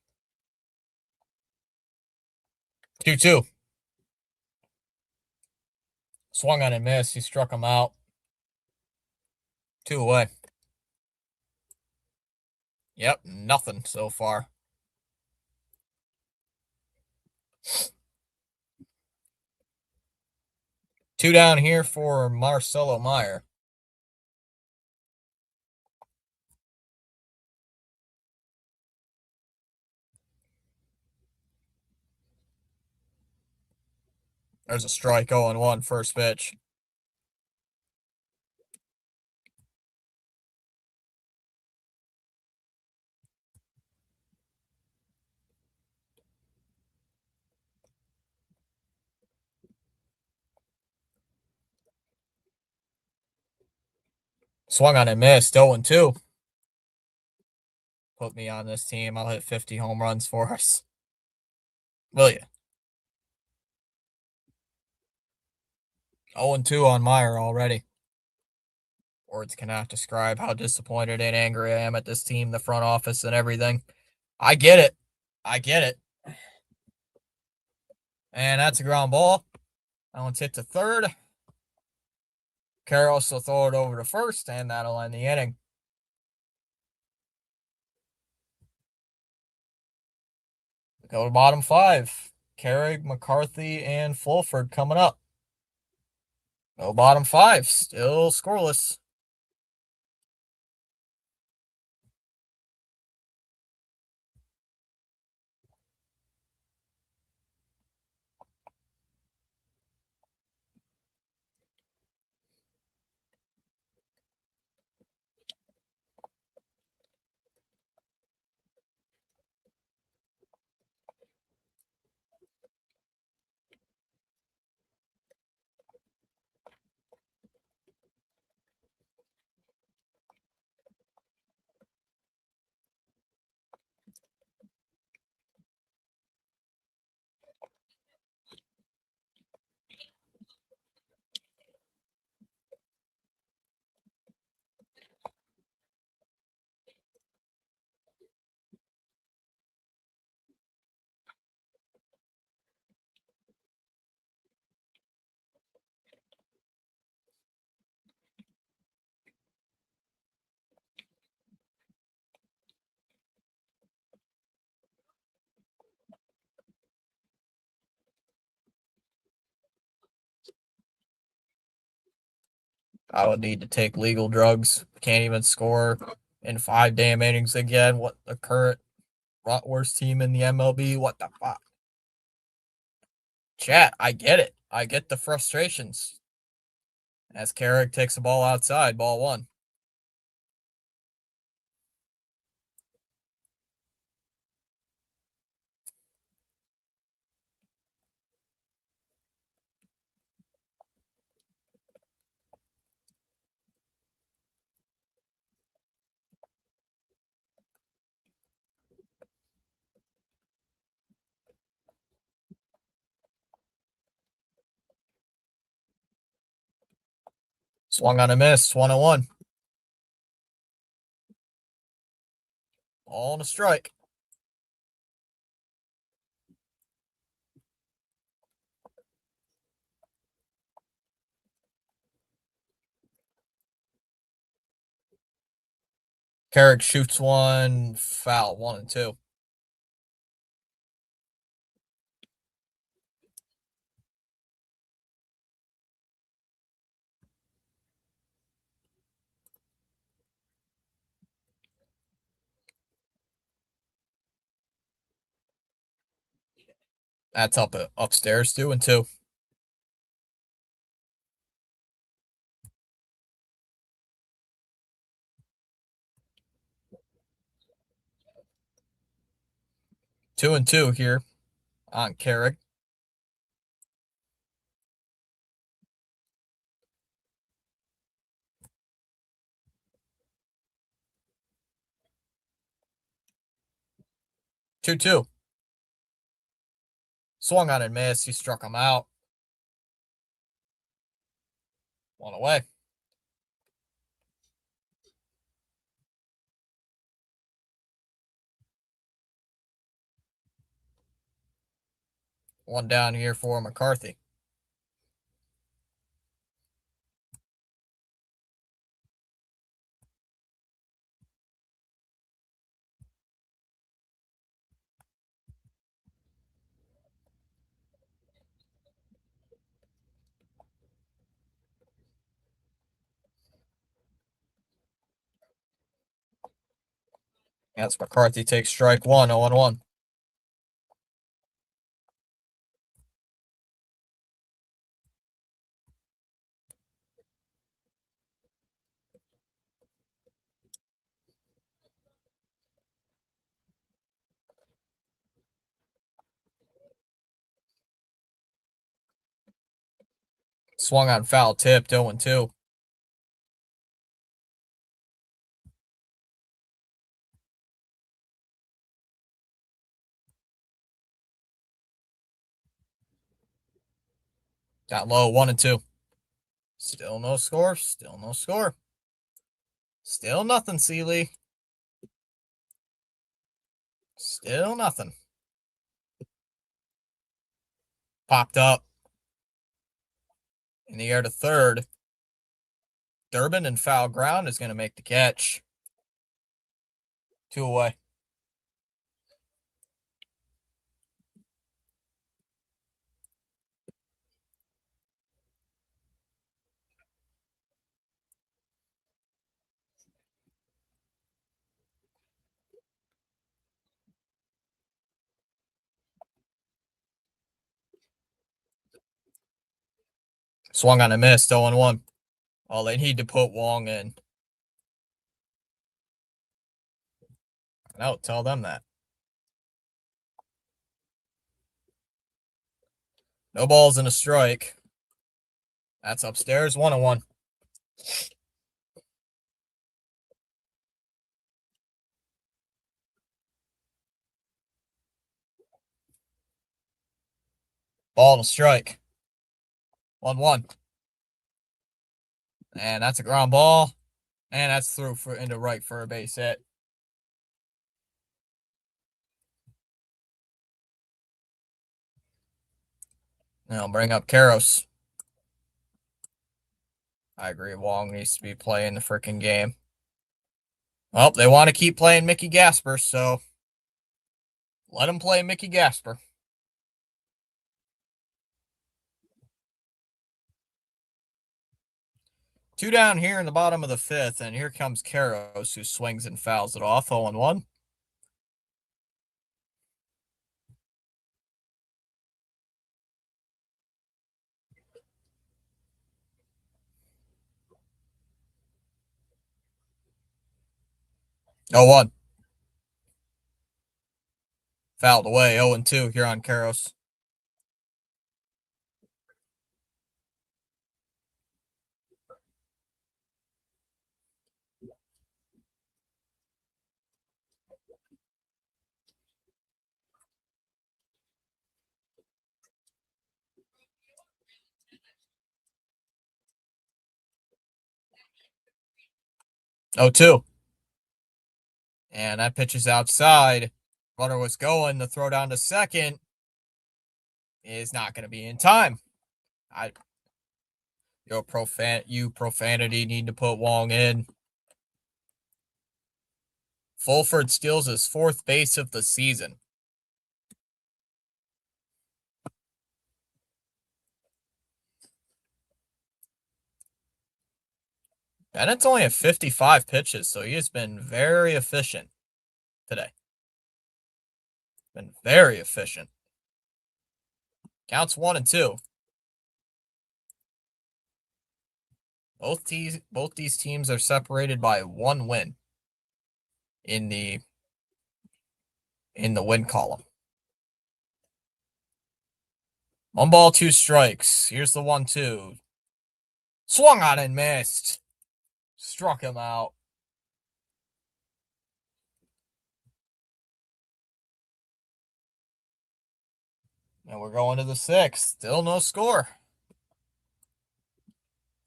2-2. Swung on a miss. He struck him out. 2 away. Yep, nothing so far. Two down here for Marcelo Meyer. There's a strike 0-1 first pitch. Swung on and missed, 0-2. Put me on this team. I'll hit 50 home runs for us. Will you? 0-2 on Meyer already. Words cannot describe how disappointed and angry I am at this team, the front office, and everything. I get it. I get it. And that's a ground ball. That one's hit to third. Karros will throw it over to first, and that'll end the inning. Go to bottom five. Carrig, McCarthy, and Fulford coming up. Go bottom five. Still scoreless. I would need to take legal drugs. Can't even score in 5 damn innings again. What the current worst team in the MLB? What the fuck? Chat, I get it. I get the frustrations. As Carrick takes the ball outside, ball one. Swung on a miss, 1-1. Ball and a strike. Carrick shoots one, foul, 1-2. That's upstairs, 2-2. 2-2 here on Carrick. Two. Swung on and missed. He struck him out. One away. One down here for McCarthy. That's McCarthy takes strike one, 0-1. Swung on foul, tipped, 0-2. Got low, 1-2. Still no score. Still no score. Still nothing, Seeley. Still nothing. Popped up. In the air to third. Durbin in foul ground is going to make the catch. 2 away. Swung on a miss, 0-1. Oh, they need to put Wong in. No, tell them that. No balls and a strike. That's upstairs, 1-1. Ball and a strike. 1-1. And that's a ground ball. And that's through into right for a base hit. Now bring up Karros. I agree. Wong needs to be playing the freaking game. Well, they want to keep playing Mickey Gasper, so let him play Mickey Gasper. Two down here in the bottom of the fifth, and here comes Karros, who swings and fouls it off, 0-1. Oh, 1. Fouled away, 0-2 here on Karros. Oh, 2. And that pitch is outside. Runner was going. The throw down to second is not going to be in time. You profanity need to put Wong in. Fulford steals his fourth base of the season. Bennett's only at 55 pitches, so he has been very efficient today. Been very efficient. Counts 1-2. Both these teams are separated by one win in the win column. 1 ball, 2 strikes. Here's the 1-2. Swung on and missed. Struck him out. And we're going to the 6th. Still no score.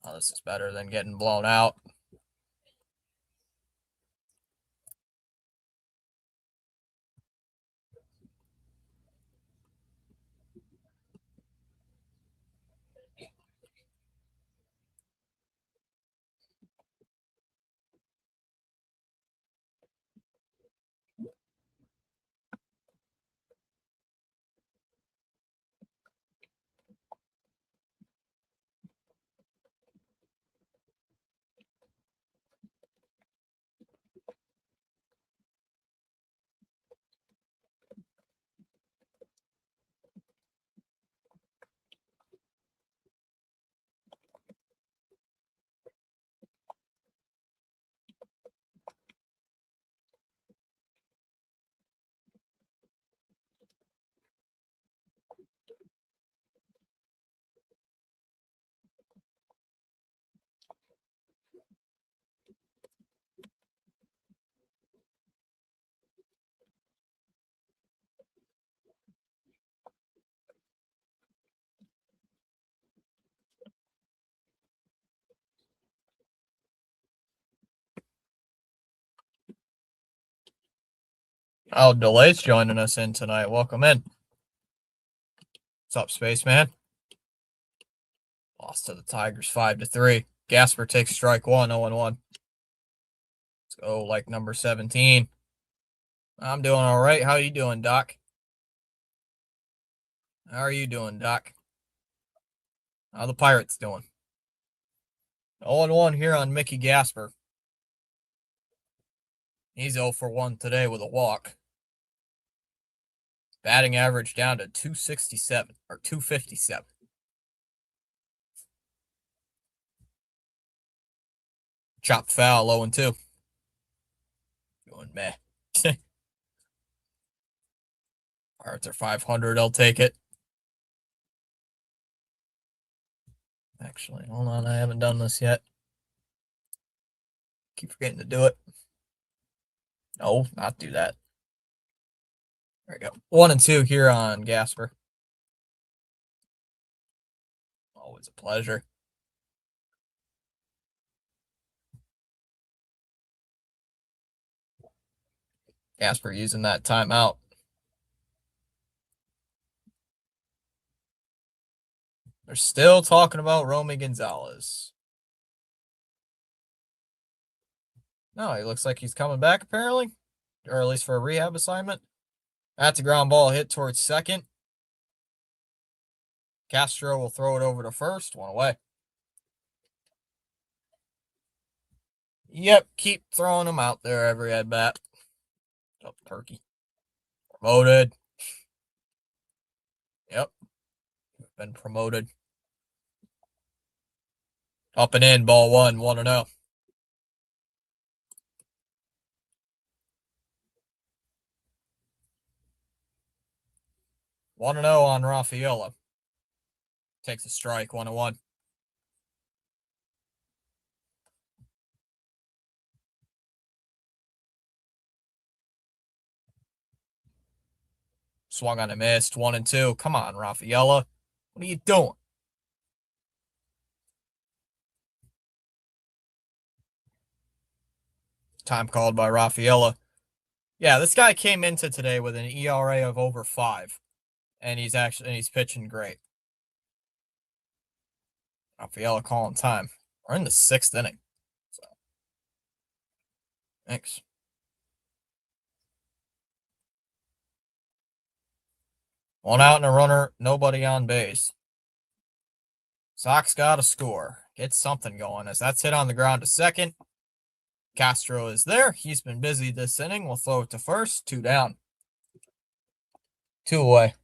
Oh, this is better than getting blown out. Oh, Delay's joining us in tonight. Welcome in. What's up, Spaceman? Lost to the Tigers 5-3. Gasper takes strike 1, 0-1. Let's go like number 17. I'm doing all right. How you doing, Doc? How are you doing, Doc? How the Pirates doing? 0-1 here on Mickey Gasper. He's 0-for-1 today with a walk. Batting average down to 267 or 257. Chopped foul, 0-2. Going meh. Pirates are 500. I'll take it. Actually, hold on. I haven't done this yet. Keep forgetting to do it. No, not do that. There we go. 1-2 here on Gasper. Always a pleasure. Gasper using that timeout. They're still talking about Romy Gonzalez. No, he looks like he's coming back apparently, or at least for a rehab assignment. That's a ground ball hit towards second. Castro will throw it over to first. 1 away. Yep, keep throwing them out there every at bat. Oh, turkey. Promoted. Yep. Been promoted. Up and in, ball 1, 1-0. 1-0 on Rafaela. Takes a strike, 1-1. Swung on and missed, 1-2. Come on, Rafaela. What are you doing? Time called by Rafaela. Yeah, this guy came into today with an ERA of over 5, and he's pitching great. Rafaela calling time. We're in the 6th inning. So thanks. One out and a runner, nobody on base. Sox got to score. Get something going as that's hit on the ground to second. Castro is there. He's been busy this inning. We'll throw it to first. 2 down. 2 away.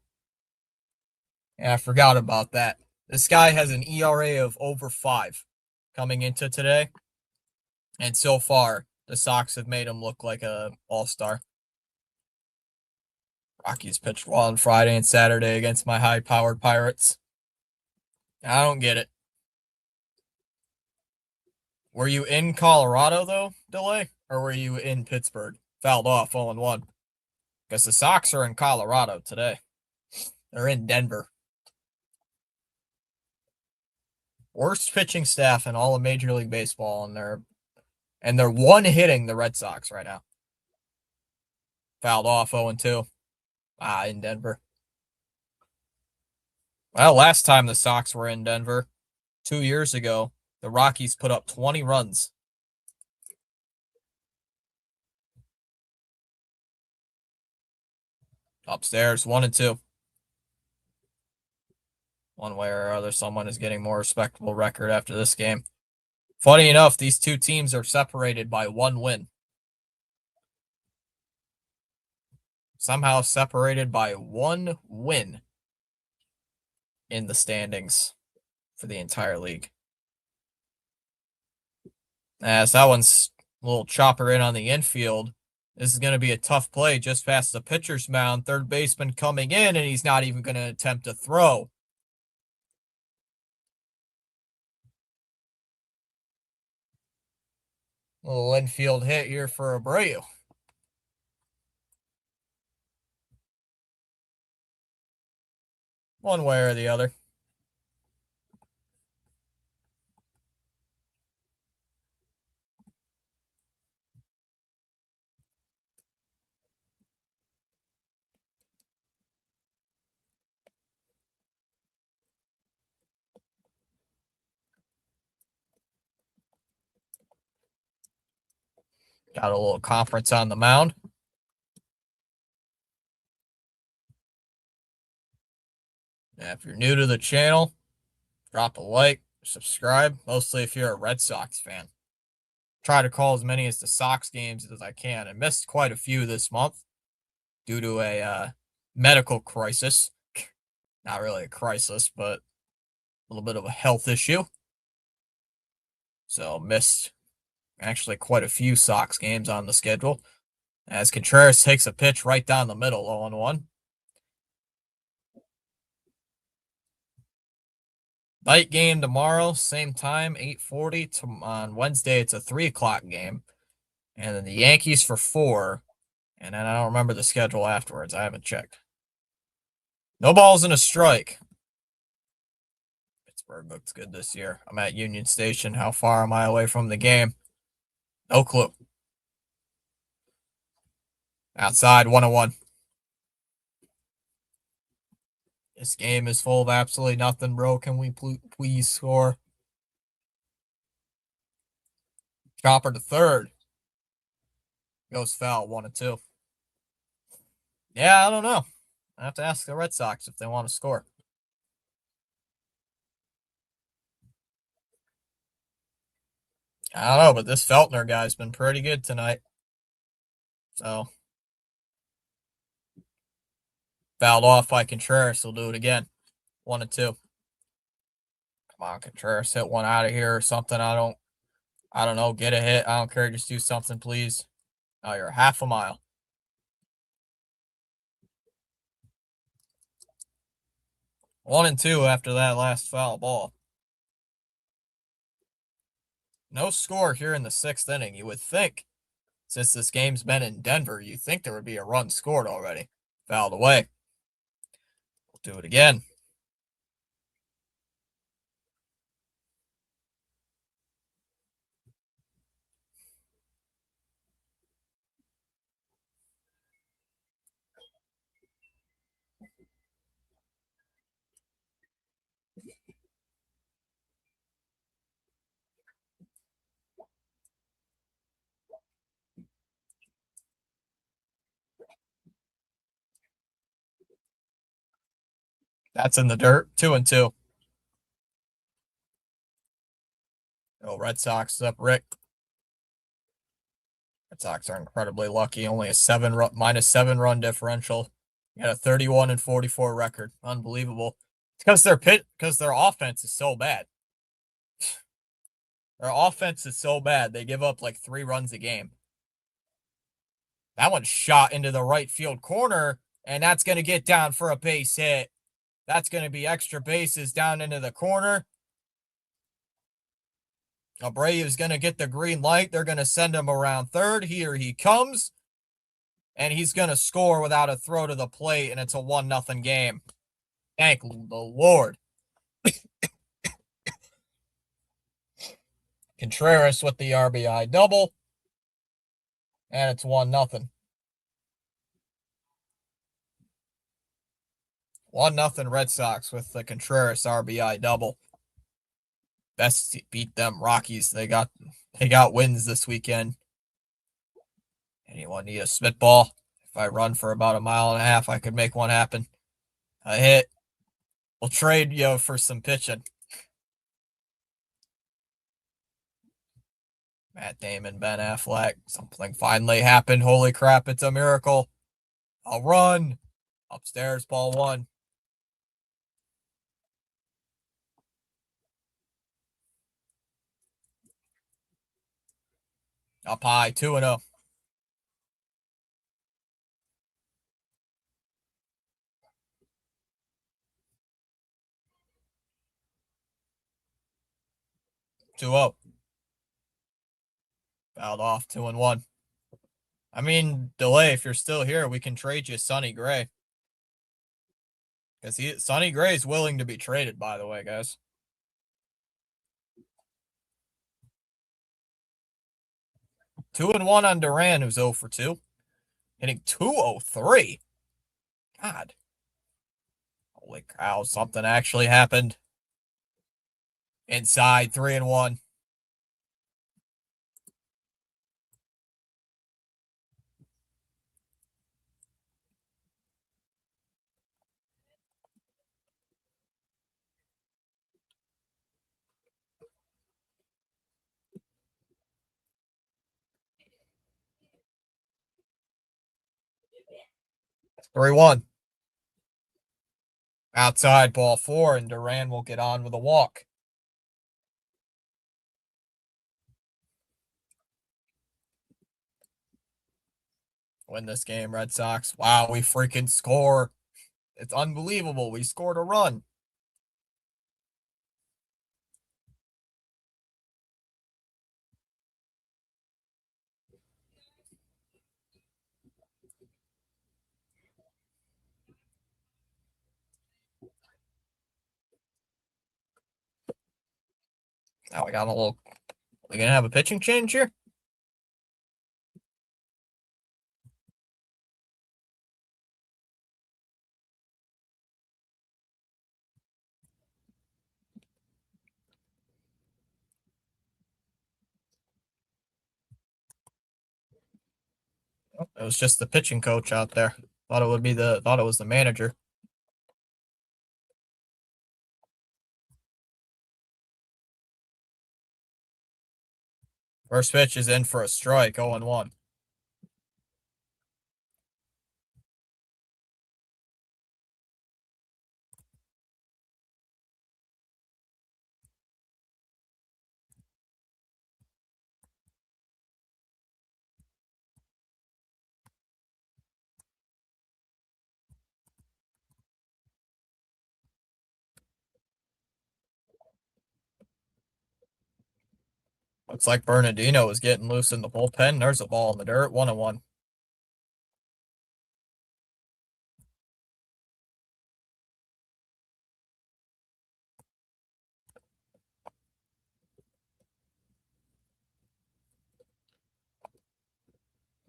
Yeah, I forgot about that. This guy has an ERA of over 5 coming into today. And so far, the Sox have made him look like a all-star. Rockies pitched well on Friday and Saturday against my high-powered Pirates. I don't get it. Were you in Colorado, though, Delay? Or were you in Pittsburgh? Fouled off 0-1. Because the Sox are in Colorado today. They're in Denver. Worst pitching staff in all of Major League Baseball, and they're one-hitting the Red Sox right now. Fouled off 0-2. In Denver. Well, last time the Sox were in Denver, 2 years ago, the Rockies put up 20 runs. Upstairs, 1-2. One way or other, someone is getting more respectable record after this game. Funny enough, these two teams are separated by 1 win. Somehow separated by 1 win in the standings for the entire league. As that one's a little chopper in on the infield. This is going to be a tough play just past the pitcher's mound. Third baseman coming in, and he's not even going to attempt to throw. Little infield hit here for Abreu. One way or the other. Got a little conference on the mound. Yeah, if you're new to the channel, drop a like, subscribe, mostly if you're a Red Sox fan. Try to call as many as the Sox games as I can. I missed quite a few this month due to a medical crisis. Not really a crisis, but a little bit of a health issue. So missed actually quite a few Sox games on the schedule. As Contreras takes a pitch right down the middle, 0-1. Night game tomorrow, same time, 8:40. On Wednesday, it's a 3 o'clock game. And then the Yankees for 4. And then I don't remember the schedule afterwards. I haven't checked. No balls and a strike. Pittsburgh looks good this year. I'm at Union Station. How far am I away from the game? No clue. Outside, 1-1. This game is full of absolutely nothing, bro. Can we please score? Chopper to third. Goes foul, 1-2. Yeah, I don't know. I have to ask the Red Sox if they want to score. I don't know, but this Feltner guy's been pretty good tonight. So, fouled off by Contreras. He'll do it again. 1-2. Come on, Contreras, hit one out of here or something. I don't know. Get a hit. I don't care. Just do something, please. Oh, you're half a mile. 1-2 after that last foul ball. No score here in the 6th inning. You would think, since this game's been in Denver, you think there would be a run scored already. Fouled away. We'll do it again. That's in the dirt. 2-2. Oh, Red Sox is up. Rick. Red Sox are incredibly lucky. Only a -7 run differential. You got a 31-44 record. Unbelievable. It's because their offense is so bad. Their offense is so bad. They give up like 3 runs a game. That one's shot into the right field corner, and that's going to get down for a base hit. That's going to be extra bases down into the corner. Abreu's going to get the green light. They're going to send him around third. Here he comes, and he's going to score without a throw to the plate, and it's a 1-0 game. Thank the Lord. Contreras with the RBI double, and it's 1-0. 1-0 Red Sox with the Contreras RBI double. Best beat them Rockies. They got wins this weekend. Anyone need a spitball? If I run for about 1.5 miles, I could make one happen. A hit. We'll trade you for some pitching. Matt Damon, Ben Affleck. Something finally happened. Holy crap, it's a miracle. I'll run. Upstairs, ball 1. Up high, 2-0. Two up. Fouled off, 2-1. I mean, delay, if you're still here, we can trade you Sonny Gray. Because Sonny Gray is willing to be traded, by the way, guys. 2-1 on Duran, who's 0 for 2. Hitting 203. God. Holy cow, something actually happened. Inside, 3-1. Three one. Outside, ball 4, and Duran will get on with a walk. Win this game, Red Sox. Wow, we freaking score. It's unbelievable. We scored a run. Now we got a little. We gonna have a pitching change here? Oh, it was just the pitching coach out there. Thought it was the manager. First pitch is in for a strike, 0-1. Looks like Bernardino is getting loose in the bullpen. There's a ball in the dirt, 1-1.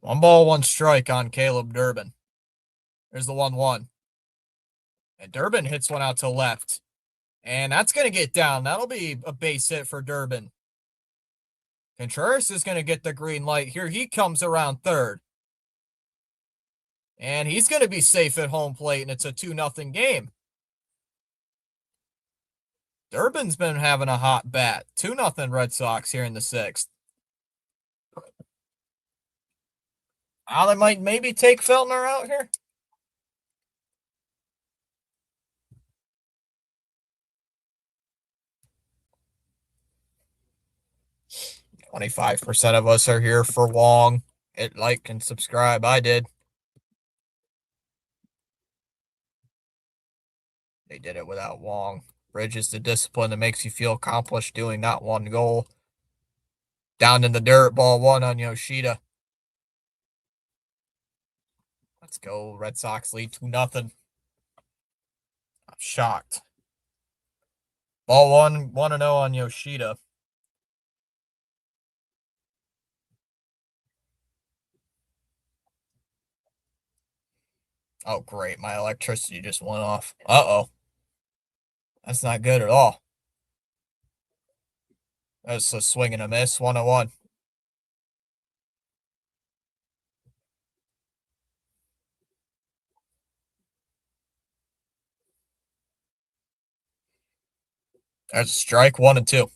One ball, one strike on Caleb Durbin. There's the 1-1. And Durbin hits one out to left. And that's going to get down. That'll be a base hit for Durbin. Contreras is going to get the green light. Here he comes around third. And he's going to be safe at home plate, and it's a 2-0 game. Durbin's been having a hot bat. 2-0 Red Sox here in the sixth. They might maybe take Feltner out here. 25% of us are here for Wong. Hit like and subscribe. I did. They did it without Wong. Bridge is the discipline that makes you feel accomplished doing not one goal. Down in the dirt, ball one on Yoshida. Let's go. Red Sox lead 2-0. I'm shocked. Ball one, 1-0 on Yoshida. Oh, great. My electricity just went off. Uh-oh. That's not good at all. That's a swing and a miss. 1-1. There's a strike. 1-2.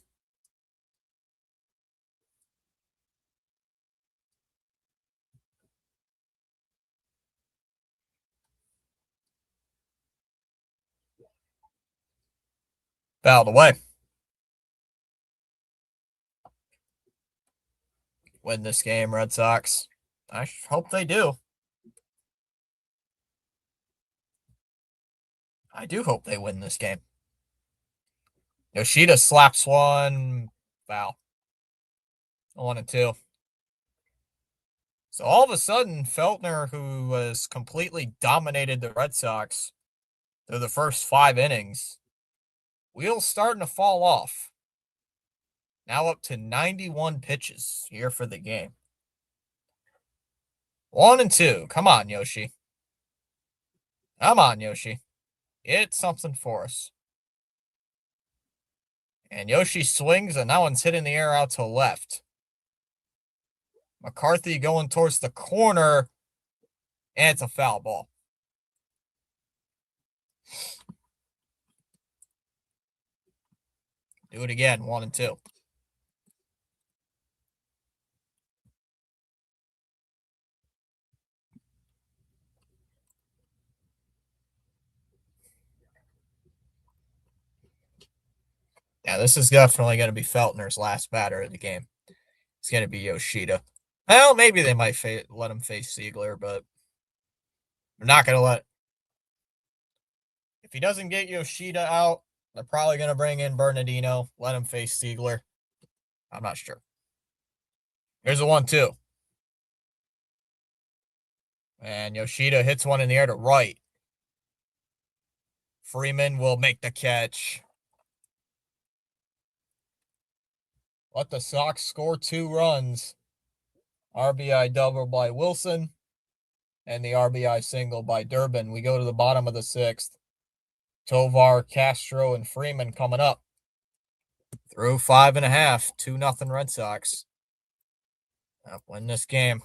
Fouled away. Win this game, Red Sox. I hope they do. I do hope they win this game. Yoshida slaps one. Foul. 1-2. So all of a sudden, Feltner, who was completely dominated the Red Sox through the first 5 innings, wheels starting to fall off. Now up to 91 pitches here for the game. 1-2. Come on, Yoshi. Come on, Yoshi. It's something for us. And Yoshi swings, and that one's hitting the air out to left. McCarthy going towards the corner, and it's a foul ball. Do it again. 1-2. Yeah, this is definitely going to be Feltner's last batter of the game. It's going to be Yoshida. Well, maybe they might let him face Siegler, but they're not going to let. If he doesn't get Yoshida out, they're probably going to bring in Bernardino, let him face Siegler. I'm not sure. Here's a 1-2. And Yoshida hits one in the air to right. Freeman will make the catch. Let the Sox score 2 runs. RBI double by Wilson and the RBI single by Durbin. We go to the bottom of the sixth. Tovar, Castro, and Freeman coming up. Through 5.5. 2-0 Red Sox. Win this game.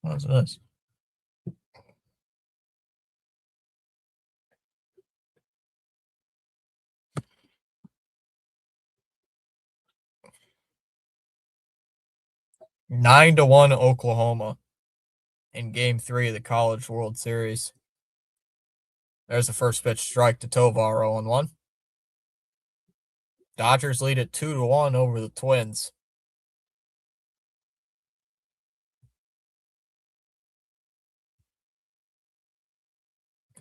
What's this? Nine to one Oklahoma in Game 3 of the College World Series. There's the first pitch strike to Tovar, 0-1. Dodgers lead it 2-1 over the Twins.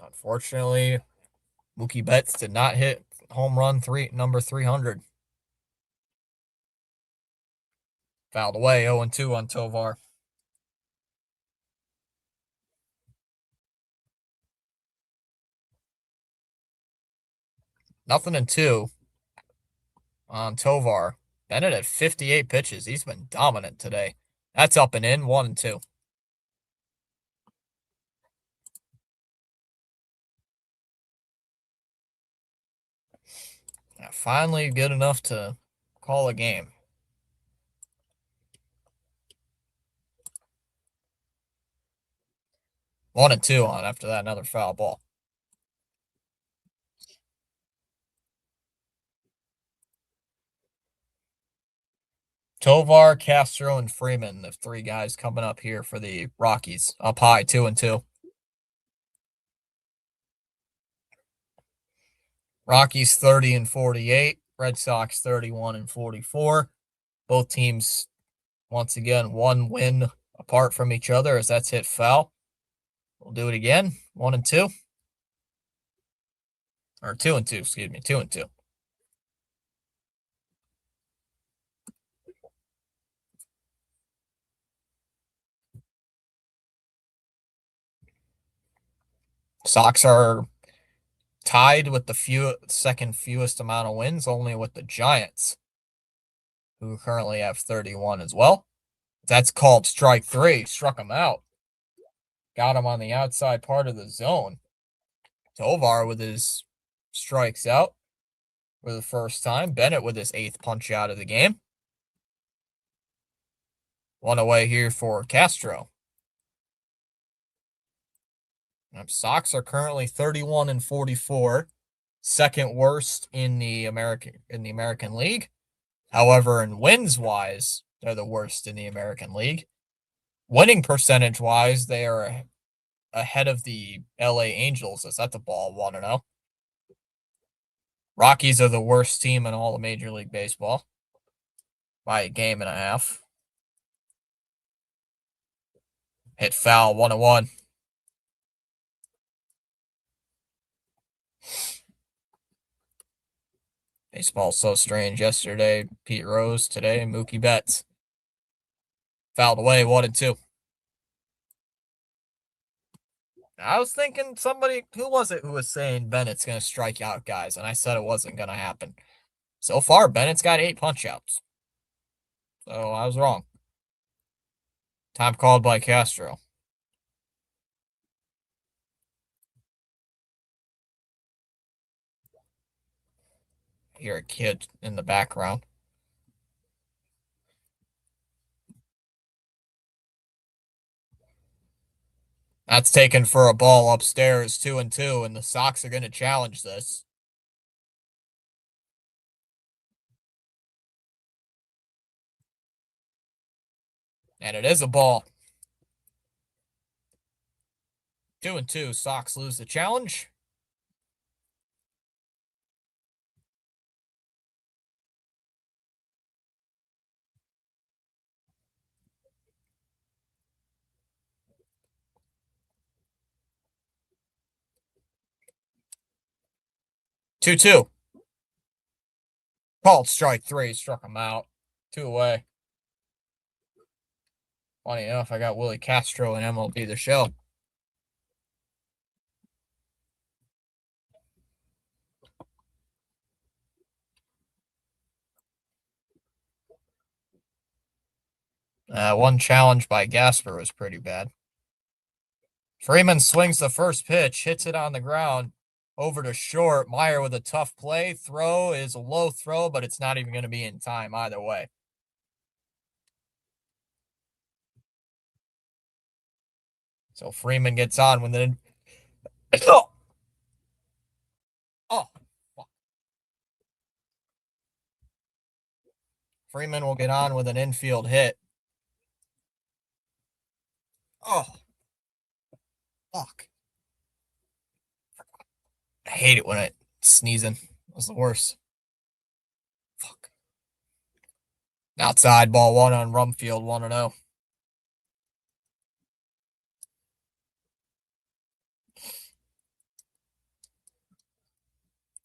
Unfortunately, Mookie Betts did not hit home run number 300. Fouled away, 0-2 on Tovar. Nothing in two on Tovar. Bennett at 58 pitches. He's been dominant today. That's up and in, 1-2. Finally good enough to call a game. 1-2 on after that, another foul ball. Tovar, Castro, and Freeman, the three guys coming up here for the Rockies. Up high, 2-2. Rockies 30-48. Red Sox 31-44. Both teams, once again, one win apart from each other as that's hit foul. We'll do it again. 1-2. Or 2-2, excuse me. 2-2. Sox are tied with the second fewest amount of wins, only with the Giants, who currently have 31 as well. That's called strike three. Struck him out. Got him on the outside part of the zone. Tovar with his strikes out for the first time. Bennett with his 8th punch out of the game. One away here for Castro. Sox are currently 31-44, second worst in the American League. However, in wins wise, they're the worst in the American League. Winning percentage wise, they are ahead of the LA Angels. Is that the ball 1-0? Rockies are the worst team in all of Major League Baseball by a game and a half. Hit foul, 1-1. Baseball's so strange. Yesterday, Pete Rose. Today, Mookie Betts. Fouled away, 1-2. I was thinking somebody, who was it who was saying Bennett's going to strike out guys, and I said it wasn't going to happen. So far, Bennett's got 8 punch-outs. So I was wrong. Time called by Castro. Hear a kid in the background. That's taken for a ball upstairs, 2-2, and the Sox are going to challenge this. And it is a ball. 2-2, Sox lose the challenge. Two. Called strike three, struck him out. 2 away. Funny enough, I got Willie Castro in MLB The Show. One challenge by Gasper was pretty bad. Freeman swings the first pitch, hits it on the ground, over to short. Meyer with a tough play. Throw is a low throw, but it's not even going to be in time either way. So Freeman gets on with an oh, oh fuck. Freeman will get on with an infield hit. Oh fuck. I hate it when it sneezing. It was the worst. Fuck. Outside ball one on Rumfield, 1-0.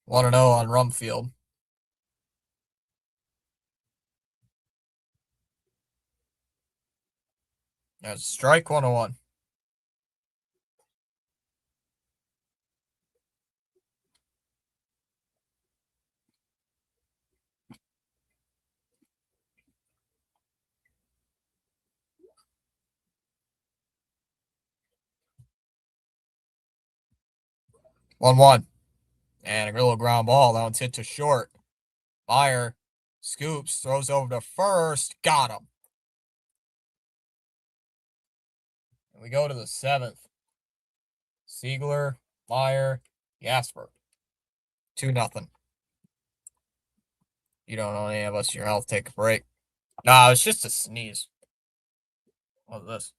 1-0 on Rumfield. There's a strike, 1-1. 1-1. And a little ground ball. That one's hit to short. Meyer scoops, throws over to first. Got him. And we go to the 7th. Siegler, Meyer, Jasper. 2-0. You don't know any of us your health. Take a break. Nah, it's just a sneeze. What's this?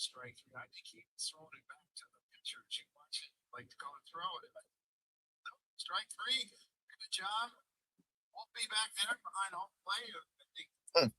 Strike three. I think he was throwing it back to the pitcher. She wants it, like to go and throw it. Strike three. Good job. Won't be back there behind home plate.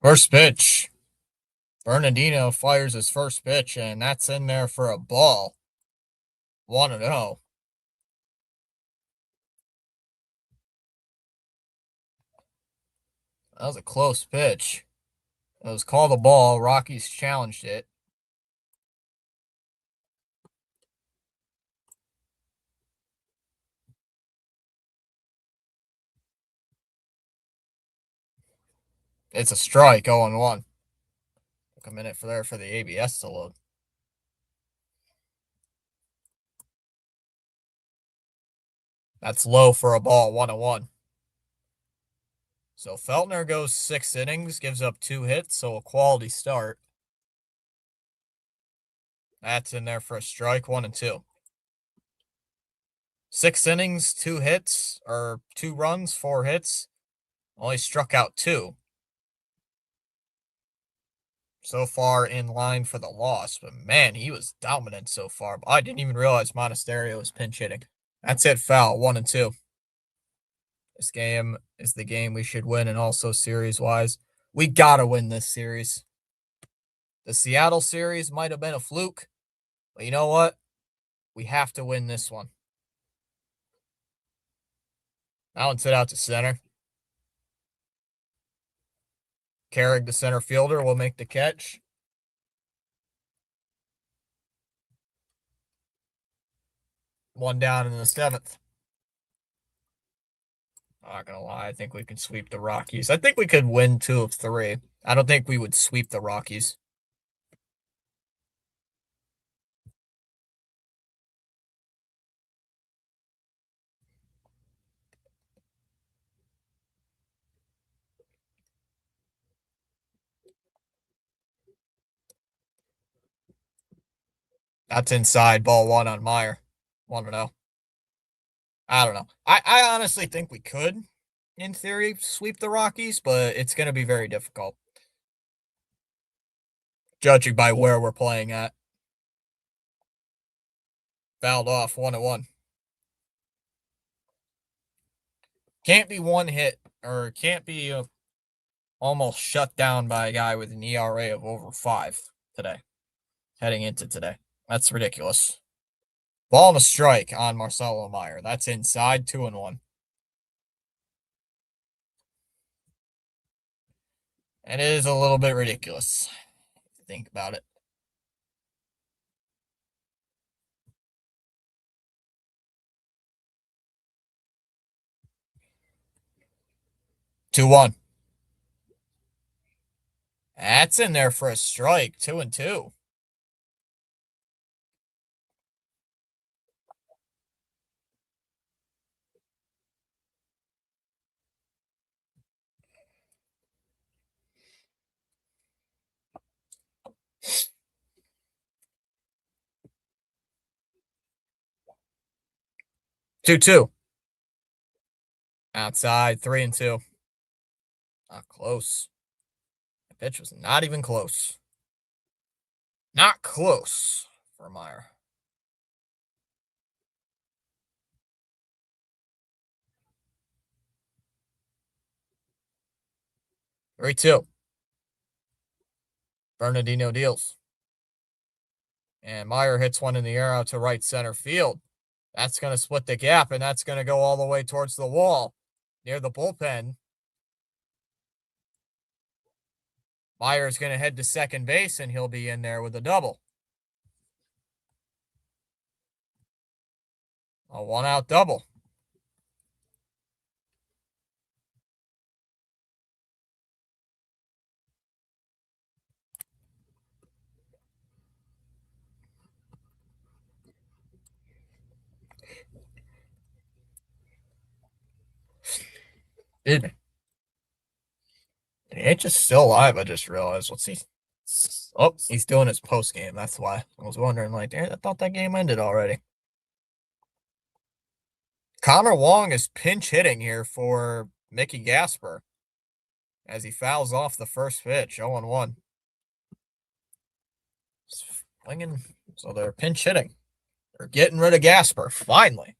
First pitch. Bernardino fires his first pitch, and that's in there for a ball. 1-0. That was a close pitch. It was called a ball. Rockies challenged it. It's a strike, 0-1. Took a minute for the ABS to load. That's low for a ball, 1-1. So Feltner goes 6 innings, gives up 2 hits, so a quality start. That's in there for a strike, 1-2. 6 innings, 2 hits, or 2 runs, 4 hits. Only struck out 2. So far in line for the loss, but man, he was dominant so far. I didn't even realize Monasterio was pinch hitting. That's it, foul, 1-2. This game is the game we should win, and also series-wise, we gotta win this series. The Seattle series might have been a fluke, but you know what? We have to win this one. That one's hit out to center. Carrick, the center fielder, will make the catch. One down in the seventh. Not gonna lie, I think we can sweep the Rockies. I think we could win 2 of 3. I don't think we would sweep the Rockies. That's inside, ball one on Meyer. 1-0. I don't know. I honestly think we could, in theory, sweep the Rockies, but it's going to be very difficult, judging by where we're playing at. Fouled off, 1-1. Can't be one hit, or can't be almost shut down by a guy with an ERA of over 5 today, heading into today. That's ridiculous. Ball and a strike on Marcelo Meyer. That's inside, 2-1. And it is a little bit ridiculous, if you think about it. Two one. That's in there for a strike. 2-2. Two. Outside, 3-2. Not close. The pitch was not even close. Not close for Meyer. Three two. Bernardino deals. And Meyer hits one in the air out to right center field. That's going to split the gap, and that's going to go all the way towards the wall near the bullpen. Meyer's going to head to second base, and he'll be in there with a double. A 1-out double. It ain't just still alive, I just realized. What's he? Oh, he's doing his post game. That's why. I was wondering, like, I thought that game ended already. Connor Wong is pinch hitting here for Mickey Gasper as he fouls off the first pitch, 0-1. Swinging, so they're pinch hitting. They're getting rid of Gasper, finally.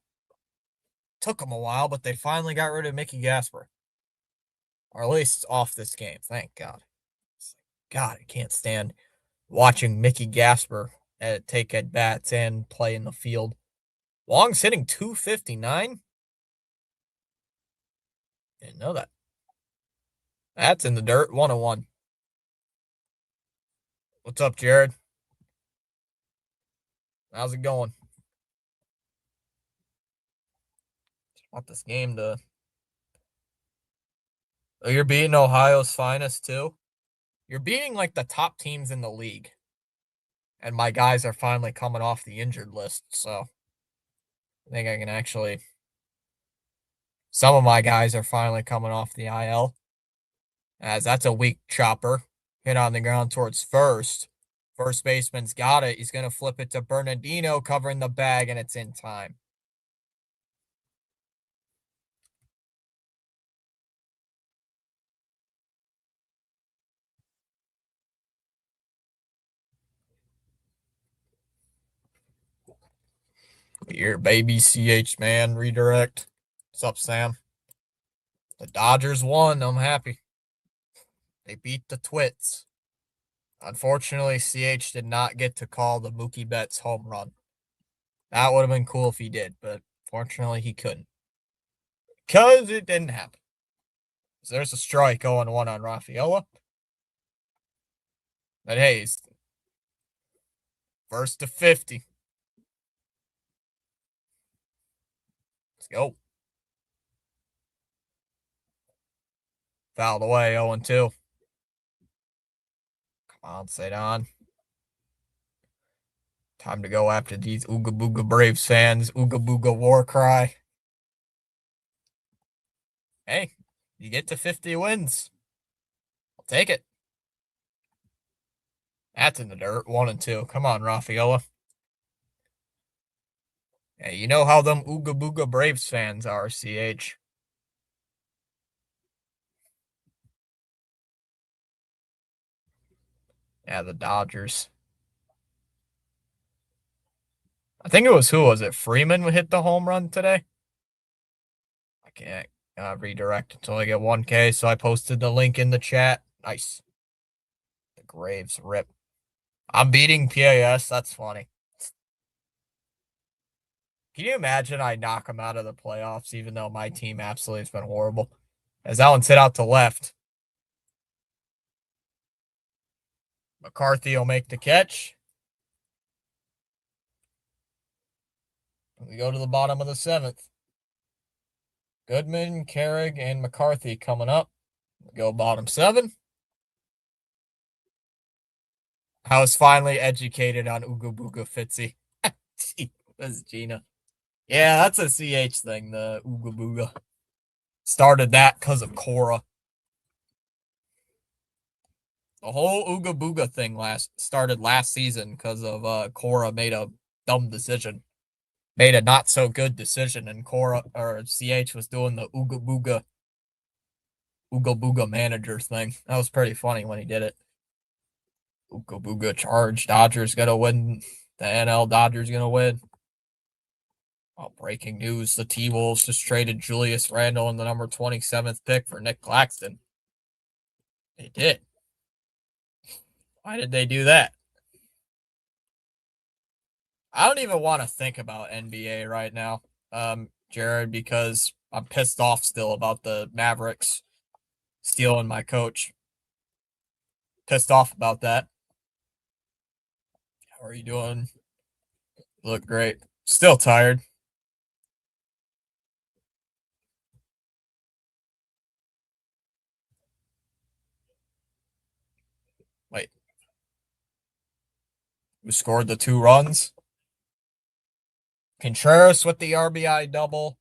Took them a while, but they finally got rid of Mickey Gasper. Or at least off this game, thank God. God, I can't stand watching Mickey Gasper take at bats and play in the field. Wong's hitting 259. Didn't know that. That's in the dirt, 1-1. What's up, Jared? How's it going? Want this game to. Oh, you're beating Ohio's finest too? You're beating like the top teams in the league. And my guys are finally coming off the injured list, so I think I can actually. Some of my guys are finally coming off the IL. As that's a weak chopper. Hit on the ground towards first. First baseman's got it. He's going to flip it to Bernardino covering the bag, and it's in time. Here, baby, CH, man, redirect. What's up, Sam? The Dodgers won. I'm happy. They beat the Twits. Unfortunately, CH did not get to call the Mookie Betts home run. That would have been cool if he did, but fortunately he couldn't. Because it didn't happen. So there's a strike 0-1 on Rafaela. But hey, it's first to 50. Let's go. Fouled away, 0-2. Come on, Sadon. Time to go after these Ooga Booga Braves fans. Ooga Booga war cry. Hey, you get to 50 wins. I'll take it. That's in the dirt. 1-2. Come on, Rafaela. Hey, you know how them Ooga Booga Braves fans are, CH. Yeah, the Dodgers. I think it was who was it? Freeman hit the home run today. I can't redirect until I get 1K, so I posted the link in the chat. Nice. The Graves rip. I'm beating PAS. That's funny. Can you imagine I knock them out of the playoffs, even though my team absolutely has been horrible? As that one's hit out to left. McCarthy will make the catch. We go to the bottom of the 7th. Goodman, Carrig, and McCarthy coming up. We go bottom 7. I was finally educated on Ooga Booga Fitzy. That's Gina. Yeah, that's a CH thing, the Ooga Booga. Started that because of Cora. The whole Ooga Booga thing started last season because of Cora made a dumb decision. Made a not so good decision, and Cora or CH was doing the Ooga Booga manager thing. That was pretty funny when he did it. Ooga Booga charge. Dodgers gonna win. The NL Dodgers gonna win. Oh, breaking news. The T-Wolves just traded Julius Randle in the number 27th pick for Nick Claxton. They did. Why did they do that? I don't even want to think about NBA right now, Jared, because I'm pissed off still about the Mavericks stealing my coach. Pissed off about that. How are you doing? Look great. Still tired. Wait, who scored the 2 runs? Contreras with the RBI double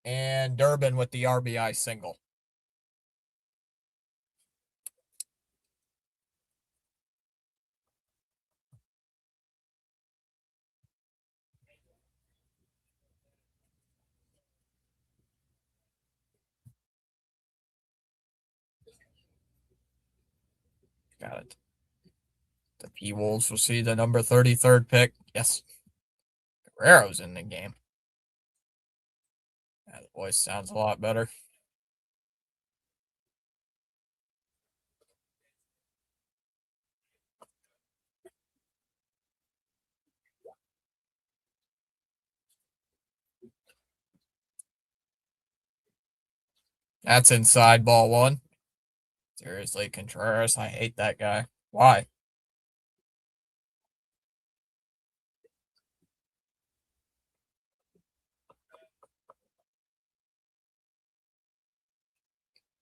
and Durbin with the RBI single. Got it. The P-Wolves will see the number 33rd pick. Yes. Guerrero's in the game. Yeah, the voice sounds a lot better. That's inside ball 1. Seriously, Contreras, I hate that guy. Why?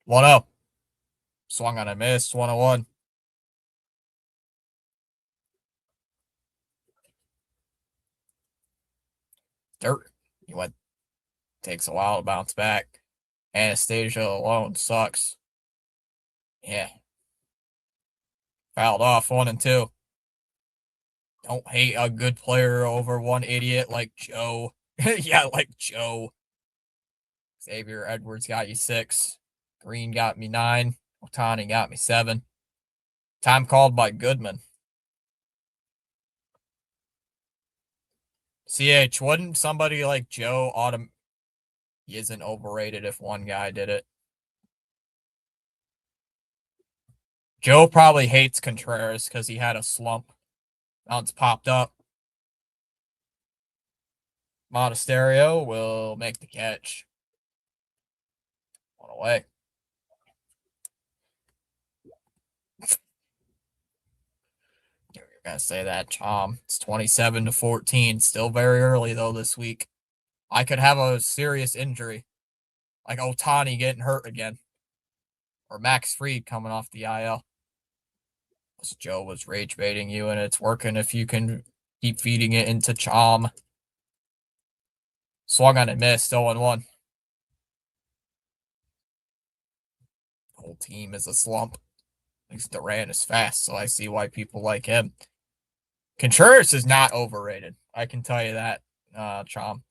One up. Swung on a miss. 101. Dirt. He went. Takes a while to bounce back. Anastasia alone sucks. Yeah. Fouled off 1-2. Don't hate a good player over one idiot like Joe. Yeah, like Joe. Xavier Edwards got you 6. Green got me 9. Otani got me 7. Time called by Goodman. CH, wouldn't somebody like Joe he isn't overrated if one guy did it? Joe probably hates Contreras because he had a slump. Now it's popped up. Monasterio will make the catch. One away. Gotta say that, it's 27-14. Still very early though this week. I could have a serious injury, like Otani getting hurt again, or Max Fried coming off the IL. Joe was rage baiting you, and it's working if you can keep feeding it into Chom. Swung on and missed, 0-1. Whole team is a slump. At least Duran is fast, so I see why people like him. Contreras is not overrated. I can tell you that, Chom.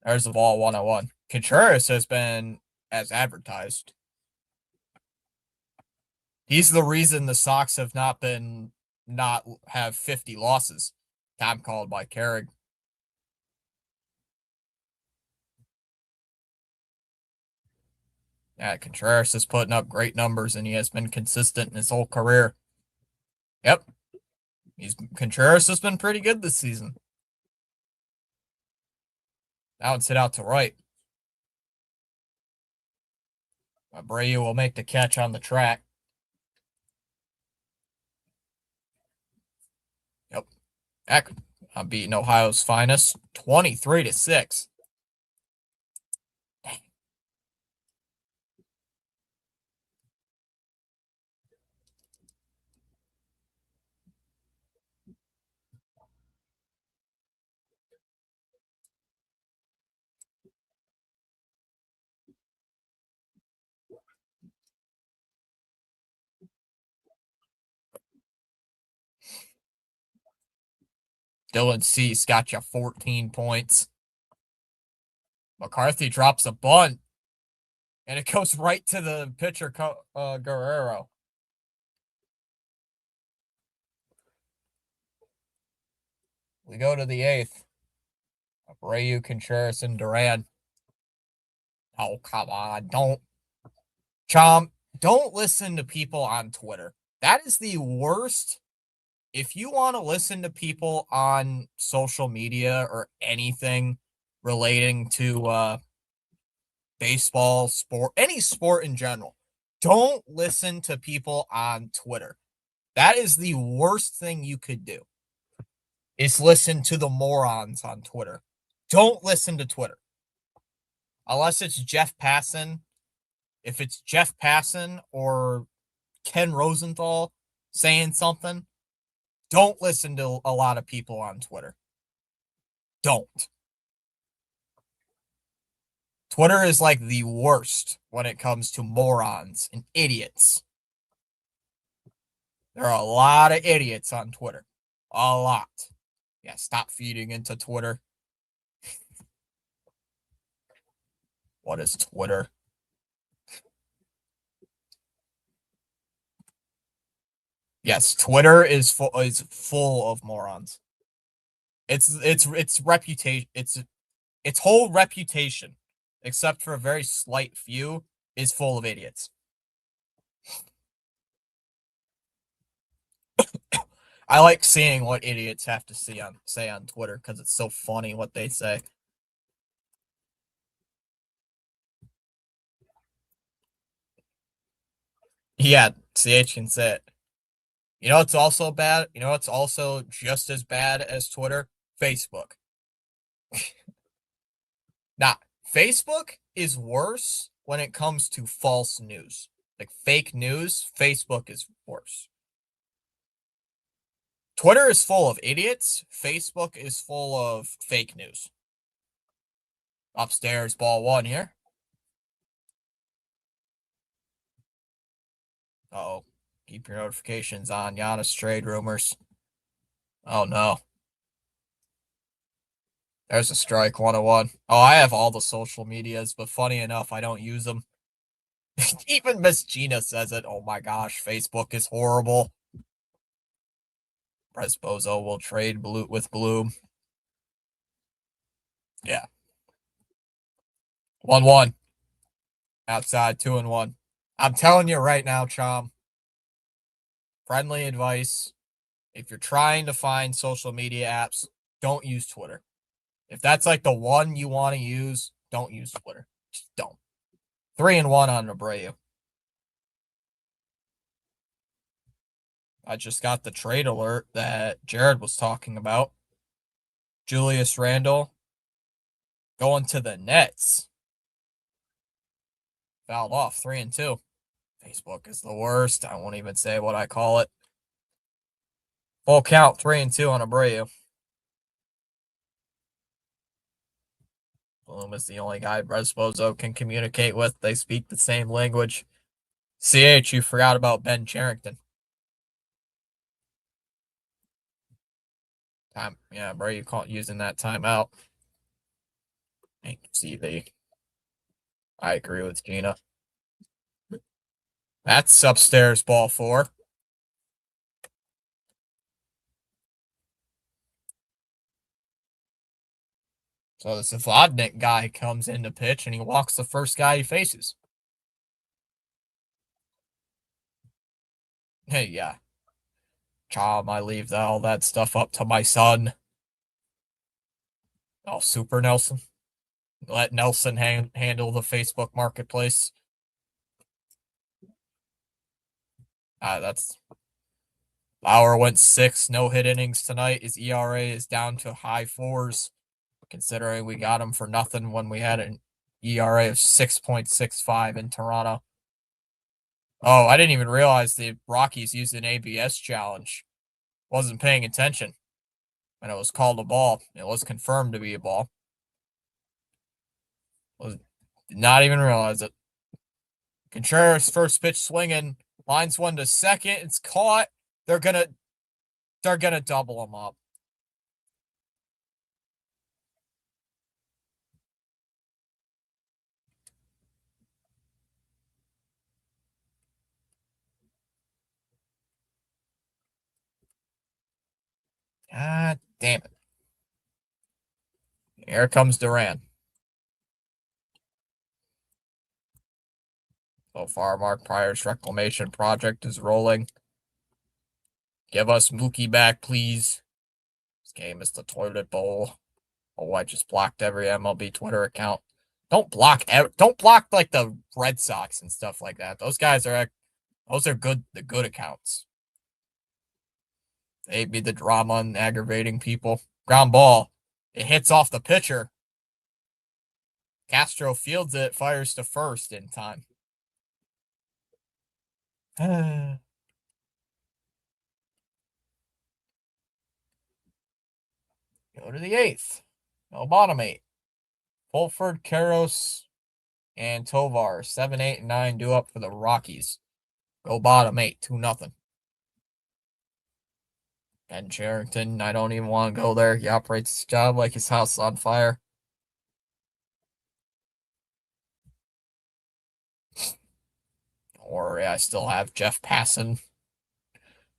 There's the ball 101. Contreras has been as advertised. He's the reason the Sox have not have 50 losses. Time called by Carrick. Yeah, Contreras is putting up great numbers, and he has been consistent in his whole career. Yep. Contreras has been pretty good this season. Now it's hit out to right. Abreu will make the catch on the track. Yep. Heck, I'm beating Ohio's finest 23-6. Dylan Cease got you 14 points. McCarthy drops a bunt, and it goes right to the pitcher, Guerrero. We go to the 8th. Abreu, Contreras, and Duran. Oh, come on. Don't listen to people on Twitter. That is the worst. If you want to listen to people on social media or anything relating to baseball, sport, any sport in general, don't listen to people on Twitter. That is the worst thing you could do, is listen to the morons on Twitter. Don't listen to Twitter. Unless it's Jeff Passan. If it's Jeff Passan or Ken Rosenthal saying something, don't listen to a lot of people on Twitter. Don't. Twitter is like the worst when it comes to morons and idiots. There are a lot of idiots on Twitter. A lot. Yeah, stop feeding into Twitter. What is Twitter? Yes, Twitter is full of morons. Its reputation, its whole reputation, except for a very slight few, is full of idiots. I like seeing what idiots have to say on Twitter because it's so funny what they say. Yeah, CH can say it. You know it's also bad? You know it's also just as bad as Twitter? Facebook. Now, Facebook is worse when it comes to false news. Like fake news, Facebook is worse. Twitter is full of idiots. Facebook is full of fake news. Upstairs, ball 1 here. Uh-oh. Keep your notifications on. Giannis trade rumors. Oh, no. There's a strike, 101. Oh, I have all the social medias, but funny enough, I don't use them. Even Miss Gina says it. Oh my gosh, Facebook is horrible. Presbozo will trade with Bloom. Yeah. 1-1. Outside, 2-1. I'm telling you right now, Chom. Friendly advice. If you're trying to find social media apps, don't use Twitter. If that's like the one you want to use, don't use Twitter. Just don't. 3-1 on Abreu. I just got the trade alert that Jared was talking about. Julius Randle going to the Nets. Fouled off 3-2. Facebook is the worst. I won't even say what I call it. Full count 3-2 on Abreu. Bloom is the only guy Respozo can communicate with. They speak the same language. CH, you forgot about Ben Charrington. Yeah, bro, you caught using that timeout. CV. I agree with Gina. That's upstairs ball 4. So this Vodnik guy comes into pitch and he walks the first guy he faces. Hey, yeah. Child, I leave all that stuff up to my son. Oh, Super Nelson. Let Nelson handle the Facebook marketplace. That's Lauer went 6 no-hit innings tonight. His ERA is down to high 4s, considering we got him for nothing when we had an ERA of 6.65 in Toronto. Oh, I didn't even realize the Rockies used an ABS challenge. Wasn't paying attention. And it was called a ball. It was confirmed to be a ball. Did not even realize it. Contreras first pitch swinging. Lines 1 to second. It's caught. They're gonna double him up. God damn it. Here comes Duran. So far, Mark Pryor's reclamation project is rolling. Give us Mookie back, please. This game is the toilet bowl. Oh, I just blocked every MLB Twitter account. Don't block like the Red Sox and stuff like that. Those are good, the good accounts. They be the drama and aggravating people. Ground ball. It hits off the pitcher. Castro fields it, fires to first in time. Go to the 8th. No bottom 8. Fulford, Karros, and Tovar. 7, 8, and 9 due up for the Rockies. Go bottom 8, 2-0. Ben Charrington, I don't even want to go there. He operates his job like his house is on fire. Or I still have Jeff Passan.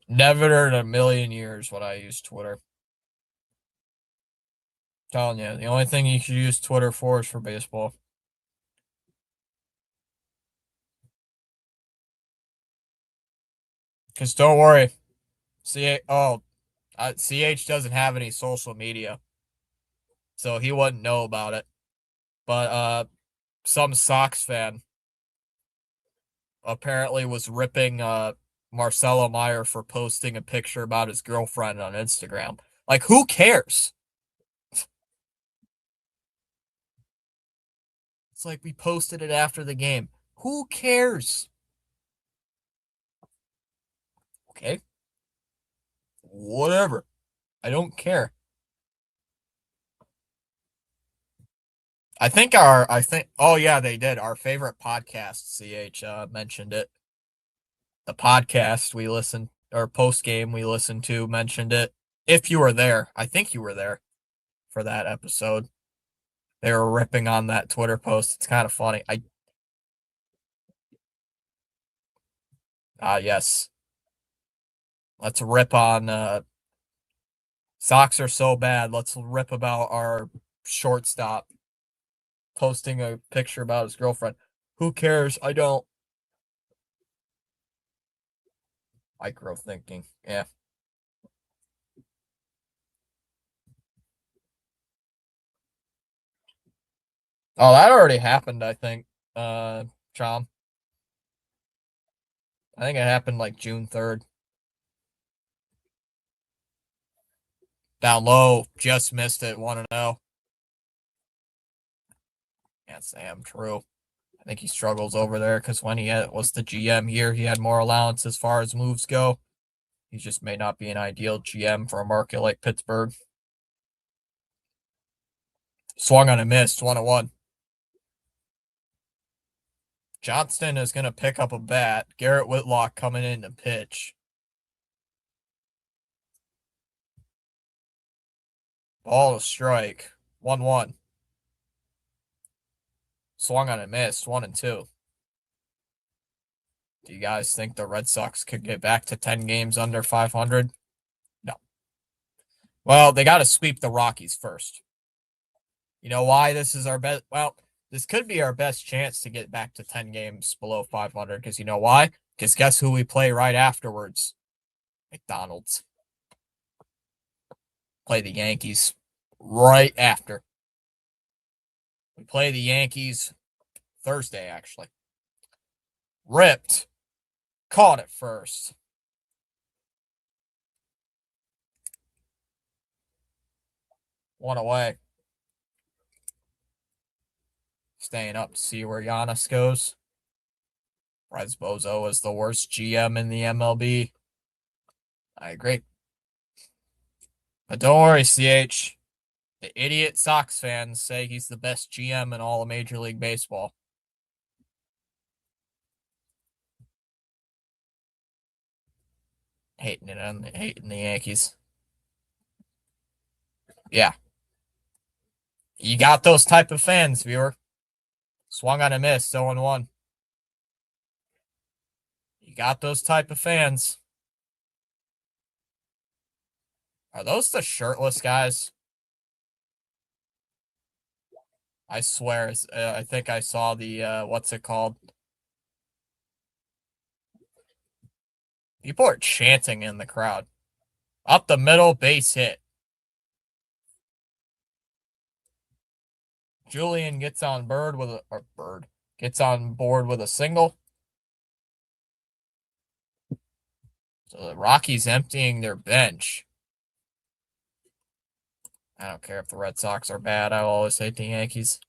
Never in a million years would I use Twitter. Telling you, the only thing you should use Twitter for is for baseball. Because don't worry, CH doesn't have any social media, so he wouldn't know about it. But some Sox fan apparently was ripping Marcelo Meyer for posting a picture about his girlfriend on Instagram. Like, who cares? It's like we posted it after the game. Who cares? Okay. Whatever. I don't care. Oh yeah, they did. Our favorite podcast, CH mentioned it. The podcast we listened, or post game we listened to, mentioned it. If you were there, I think you were there for that episode. They were ripping on that Twitter post. It's kind of funny. Yes. Let's rip on Sox are so bad. Let's rip about our shortstop posting a picture about his girlfriend. Who cares? I don't. Micro thinking. Yeah. Oh, that already happened, I think. Chom. I think it happened like June 3rd. Down low, just missed it, 1-0. Can't say I'm true. I think he struggles over there because when was the GM here, he had more allowance as far as moves go. He just may not be an ideal GM for a market like Pittsburgh. Swung on a miss, 1-1. Johnston is going to pick up a bat. Garrett Whitlock coming in to pitch. Ball to strike, 1-1. Swung on a miss, 1-2. Do you guys think the Red Sox could get back to 10 games under 500? No. Well, they got to sweep the Rockies first. You know why this is our best? Well, this could be our best chance to get back to 10 games below 500 because you know why? Because guess who we play right afterwards? McDonald's. Play the Yankees right after. We play the Yankees Thursday, actually. Ripped. Caught it first. One away. Staying up to see where Giannis goes. Rez Bozo is the worst GM in the MLB. I agree. But don't worry, CH. The idiot Sox fans say he's the best GM in all of Major League Baseball. Hating the Yankees. Yeah. You got those type of fans, viewer. Swung on a miss, 0-1. You got those type of fans. Are those the shirtless guys? I swear, I think I saw the, what's it called? People are chanting in the crowd. Up the middle, base hit. Julian gets on board with a single. So the Rockies emptying their bench. I don't care if the Red Sox are bad. I will always hate the Yankees.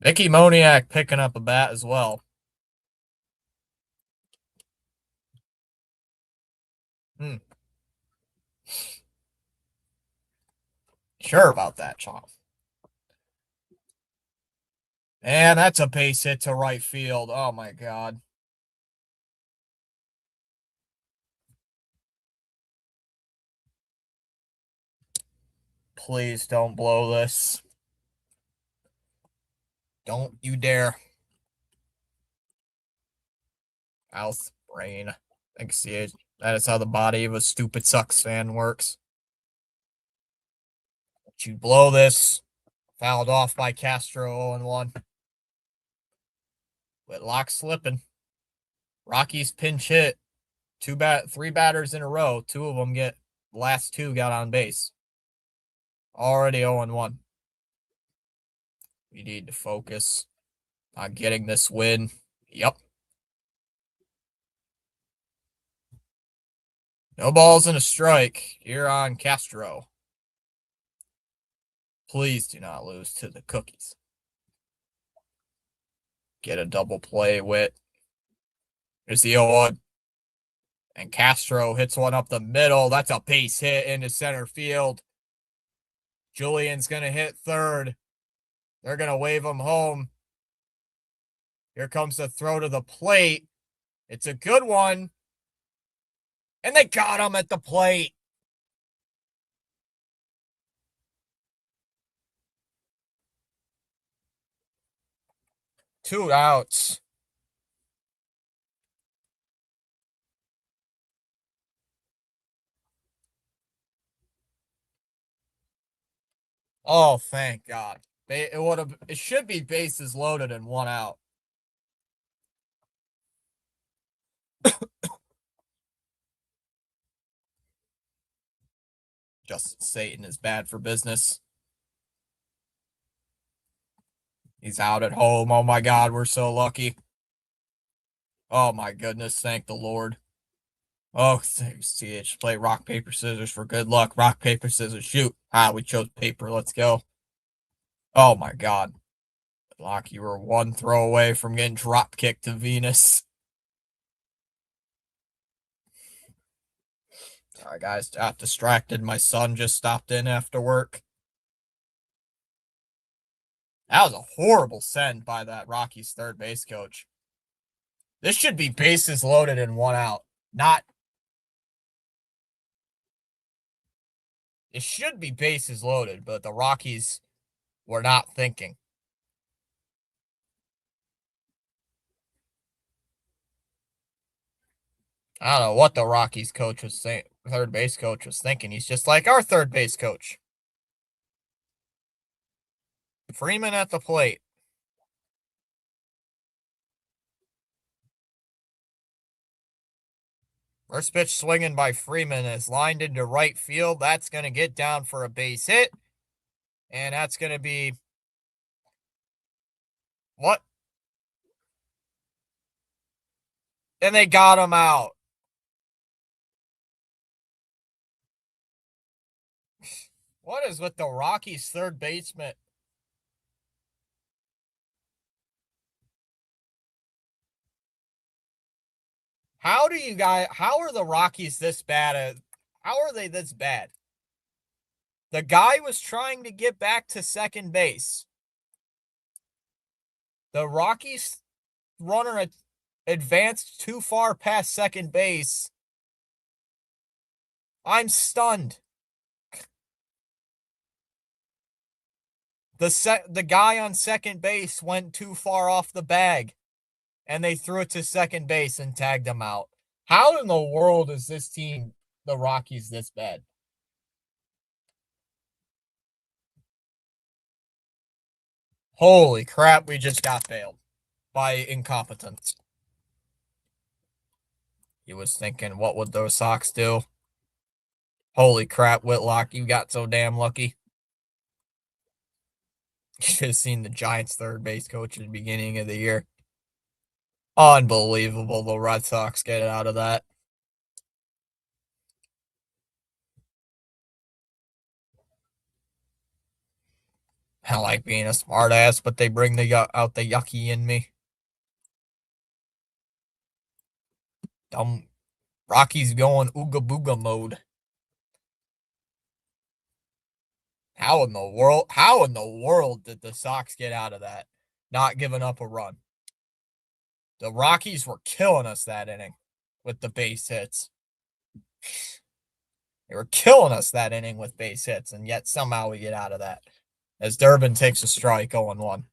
Vicky Moniak picking up a bat as well. Sure about that, Chom. And that's a base hit to right field. Oh, my God. Please don't blow this. Don't you dare. Mouth, brain. Thanks, CH. That is how the body of a stupid Sox fan works. But you blow this. Fouled off by Castro 0-1. Whitlock slipping. Rockies pinch hit. Three batters in a row. Two of them last two got on base. Already 0-1. We need to focus on getting this win. Yep. No balls and a strike. Here on Castro. Please do not lose to the Cookies. Get a double play with. Here's the 0-1. And Castro hits one up the middle. That's a base hit into center field. Julian's going to hit third. They're going to wave him home. Here comes the throw to the plate. It's a good one. And they got him at the plate. Two outs. Oh, thank God. It should be bases loaded and one out. Justin Satan is bad for business. He's out at home. Oh my God, we're so lucky. Oh my goodness, thank the Lord. Oh, CH, play rock, paper, scissors for good luck. Rock, paper, scissors, shoot. Ah, we chose paper. Let's go. Oh my god. Lock, you were one throw away from getting drop kicked to Venus. Sorry, guys. Got distracted. My son just stopped in after work. That was a horrible send by that Rockies third base coach. This should be bases loaded and one out. Not. It should be bases loaded, but the Rockies were not thinking. I don't know what the Rockies coach was saying. Third base coach was thinking. He's just like our third base coach. Freeman at the plate. First pitch swinging by Freeman is lined into right field. That's going to get down for a base hit. And that's going to be. What? And they got him out. What is with the Rockies third baseman? How are the Rockies this bad? How are they this bad? The guy was trying to get back to second base. The Rockies runner advanced too far past second base. I'm stunned. The guy on second base went too far off the bag, and they threw it to second base and tagged him out. How in the world is this team, the Rockies, this bad? Holy crap, we just got failed by incompetence. He was thinking, what would those Sox do? Holy crap, Whitlock, you got so damn lucky. You should have seen the Giants' third base coach at the beginning of the year. Unbelievable. The Red Sox get it out of that. I like being a smartass, but they bring out the yucky in me. Dumb Rockies going ooga booga mode. How in the world? How in the world did the Sox get out of that? Not giving up a run. The Rockies were killing us that inning with the base hits. They were killing us that inning with base hits, and yet somehow we get out of that. As Durbin takes a strike, 0-1.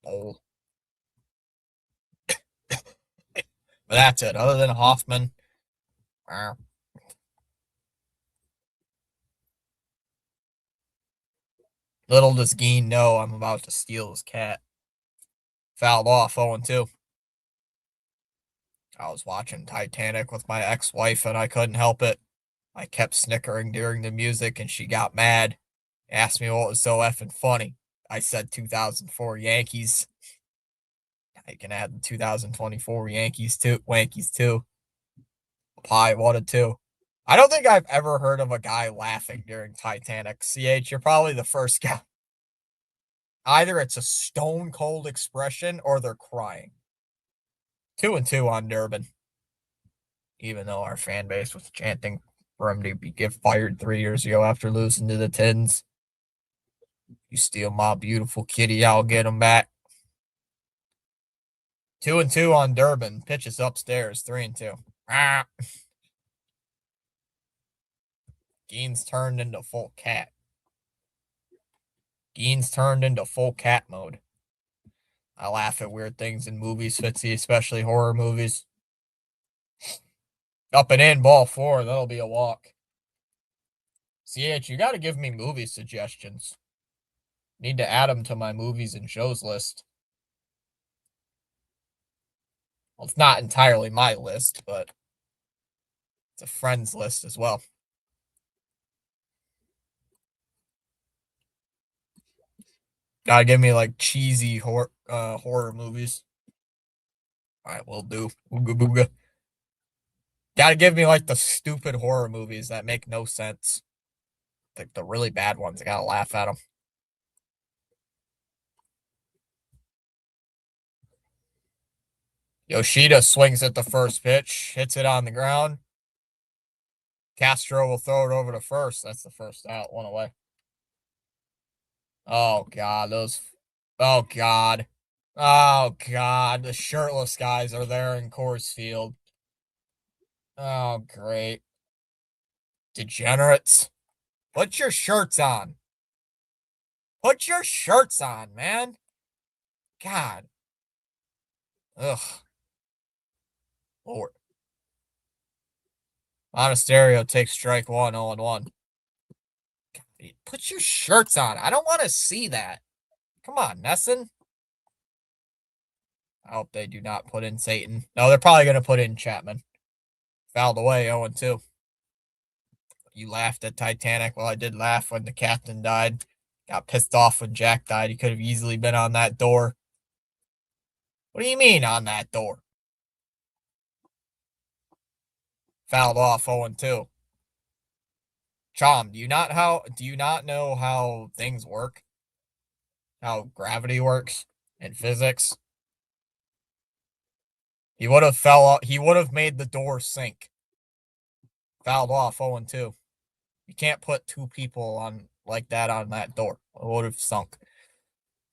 Oh. But that's it. Other than Hoffman, little does Geen know I'm about to steal his cat. Fouled off 0-2. I was watching Titanic with my ex-wife and I couldn't help it. I kept snickering during the music and she got mad. Asked me what was so effing funny. I said 2004 Yankees. I can add the 2024 Yankees too. Wankies too. Pie wanted to. I don't think I've ever heard of a guy laughing during Titanic. CH, you're probably the first guy. Either it's a stone cold expression or they're crying. 2-2 on Durbin. Even though our fan base was chanting for him to get fired 3 years ago after losing to the Tins. You steal my beautiful kitty, I'll get him back. 2-2 on Durbin. Pitches upstairs. 3-2. Ah. Geen's turned into full cat. Geen's turned into full cat mode. I laugh at weird things in movies, Fitzy, especially horror movies. Up and in, ball 4. That'll be a walk. CH, you got to give me movie suggestions. Need to add them to my movies and shows list. Well, it's not entirely my list, but it's a friend's list as well. Gotta give me like cheesy horror movies. All right, we'll do. Ooga booga. Gotta give me like the stupid horror movies that make no sense. Like the really bad ones. I gotta laugh at them. Yoshida swings at the first pitch, hits it on the ground. Castro will throw it over to first. That's the first out, one away. Oh god, those. Oh god. Oh god, the shirtless guys are there in Coors Field. Oh great. Degenerates. Put your shirts on. Put your shirts on, man. God. Ugh. Lord. Monasterio takes strike one, 0-1. God, put your shirts on. I don't want to see that. Come on, Nesson. I hope they do not put in Satan. No, they're probably going to put in Chapman. Fouled away, 0-2. You laughed at Titanic. Well, I did laugh when the captain died. Got pissed off when Jack died. He could have easily been on that door. What do you mean on that door? Fouled off, 0-2. Chom, do you not know how things work? How gravity works in physics? He would have made the door sink. Fouled off, 0-2. You can't put two people on like that on that door. It would have sunk.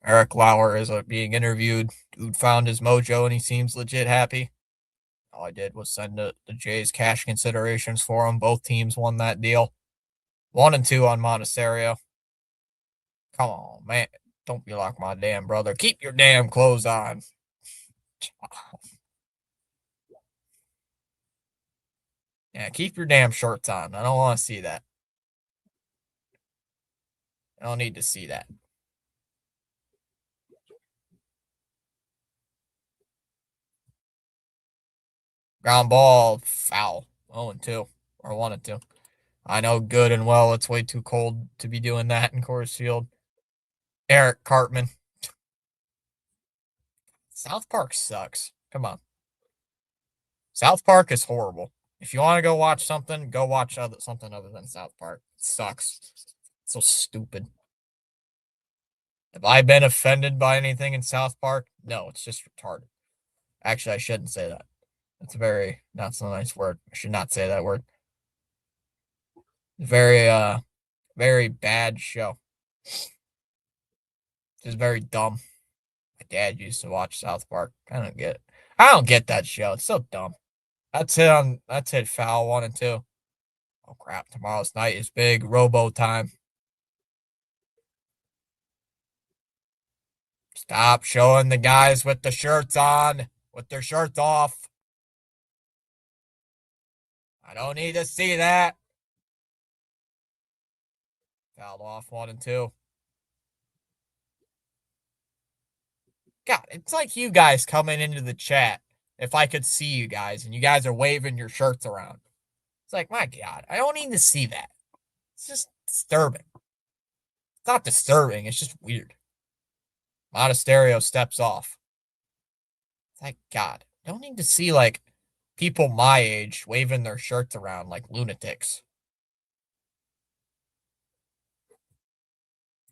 Eric Lauer is being interviewed. Dude found his mojo and he seems legit happy. All I did was send the Jays cash considerations for him. Both teams won that deal. 1-2 on Monasterio. Come on, man. Don't be like my damn brother. Keep your damn clothes on. Yeah, keep your damn shirts on. I don't want to see that. I don't need to see that. Ground ball, foul. 0-2. Or 1-2. I know good and well it's way too cold to be doing that in Coors Field. Eric Cartman. South Park sucks. Come on. South Park is horrible. If you want to go watch something, go watch something other than South Park. It sucks. It's so stupid. Have I been offended by anything in South Park? No, it's just retarded. Actually, I shouldn't say that. That's a very not so nice word. I should not say that word. Very very bad show. Just very dumb. My dad used to watch South Park. I don't get it. I don't get that show. It's so dumb. That's it foul 1-2. Oh crap, tomorrow's night is big. Robo time. Stop showing the guys with the shirts on, with their shirts off. I don't need to see that. Fouled off 1-2. God, it's like you guys coming into the chat. If I could see you guys and you guys are waving your shirts around. It's like, my God, I don't need to see that. It's just disturbing. It's not disturbing, it's just weird. Monasterio steps off. It's like, God, I don't need to see like people my age waving their shirts around like lunatics.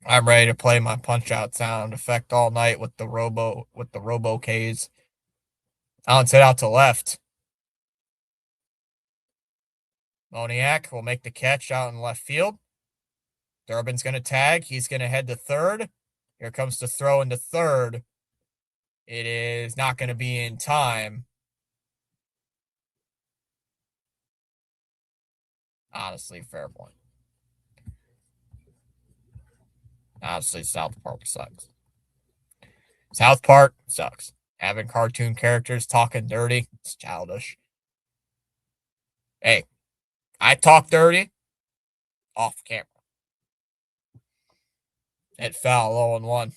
I'm ready to play my punch out sound effect all night with the Robo K's. Allen's hit out to left. Moniak will make the catch out in left field. Durbin's going to tag. He's going to head to third. Here comes the throw into third. It is not going to be in time. Honestly, fair point. Honestly, South Park sucks. South Park sucks. Having cartoon characters talking dirty, it's childish. Hey, I talk dirty off camera. It fell 0-1.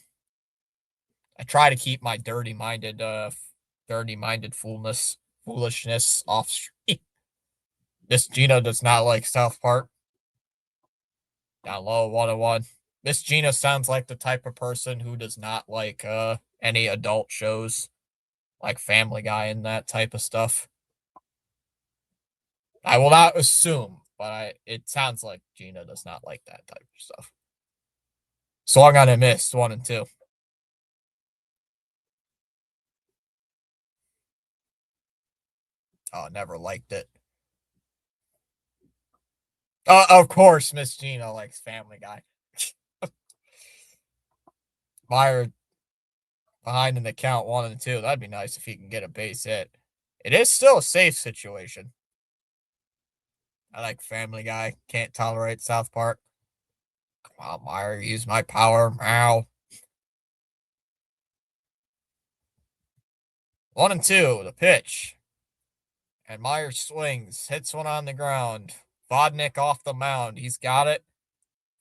I try to keep my dirty-minded foolishness off stream. Miss Gina does not like South Park. Down low, 1-1. Miss Gina sounds like the type of person who does not like any adult shows, like Family Guy and that type of stuff. I will not assume, but it sounds like Gina does not like that type of stuff. Swung on and missed, 1-2. Oh, never liked it. Of course, Miss Gina likes Family Guy. Meyer behind in the count, 1-2. That'd be nice if he can get a base hit. It is still a safe situation. I like Family Guy. Can't tolerate South Park. Come on, Meyer, use my power. Ow. 1-2, the pitch. And Meyer swings, hits one on the ground. Vodnik off the mound. He's got it.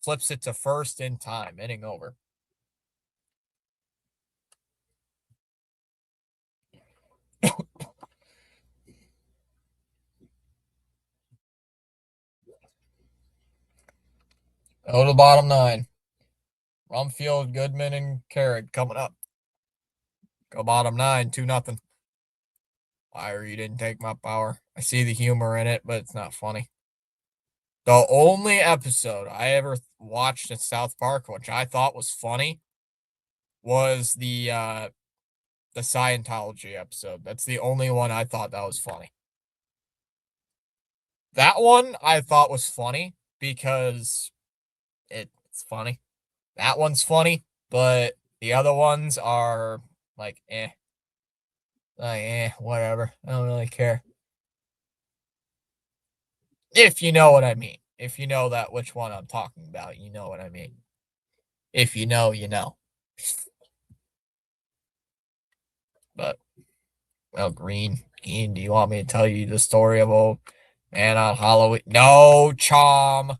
Flips it to first in time. Inning over. Go to the bottom 9. Rumfield, Goodman, and Carrick coming up. Go bottom 9, 2-0. Meyer, you didn't take my power. I see the humor in it, but it's not funny. The only episode I ever watched in South Park, which I thought was funny, was the Scientology episode. That's the only one I thought that was funny. That one I thought was funny because it's funny. That one's funny, but the other ones are like whatever. I don't really care. If you know what I mean. If you know that which one I'm talking about, you know what I mean. If you know, you know. But well, Green, do you want me to tell you the story of old man on Halloween? No, Chom,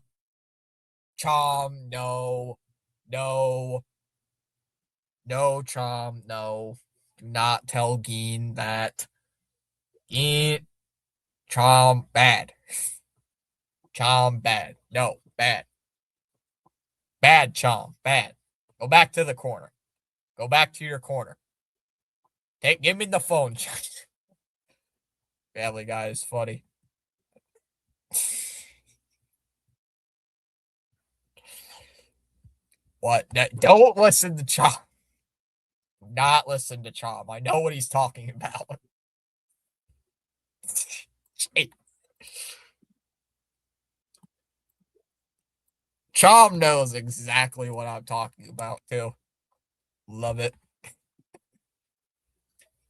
no, no, no, Chom, no. Do not tell Geen that. Geen, Chom, bad. Chom, bad. No, bad. Bad, Chom, bad. Go back to the corner. Go back to your corner. Give me the phone. Family Guy is funny. What? Don't listen to Chom. Not listen to Chom. I know what he's talking about. Chom knows exactly what I'm talking about, too. Love it.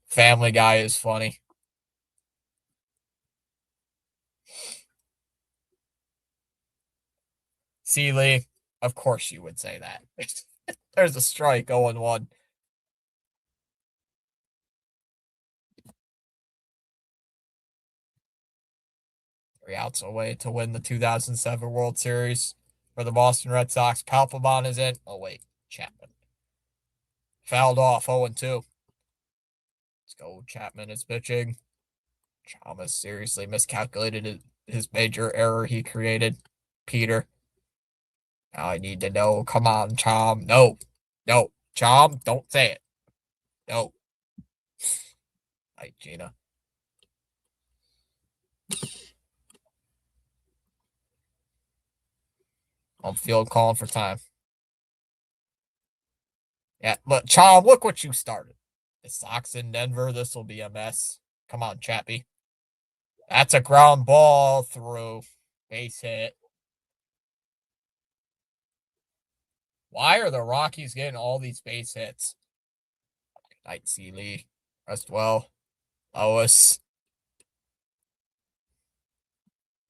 Family Guy is funny. Seeley, of course you would say that. There's a strike, 0-1. Three outs away to win the 2007 World Series for the Boston Red Sox. Palpabon is in. Oh, wait. Chapman. Fouled off, 0-2. Let's go. Chapman is pitching. Chalmers seriously miscalculated his major error he created. Peter. Now I need to know. Come on, Chom. No. No. Chom, don't say it. No. Hi, Gina. On field calling for time. Yeah, but Chom, look what you started. The Sox in Denver. This will be a mess. Come on, Chappie. That's a ground ball through. Base hit. Why are the Rockies getting all these base hits? Night Seeley. Rest well. Lois.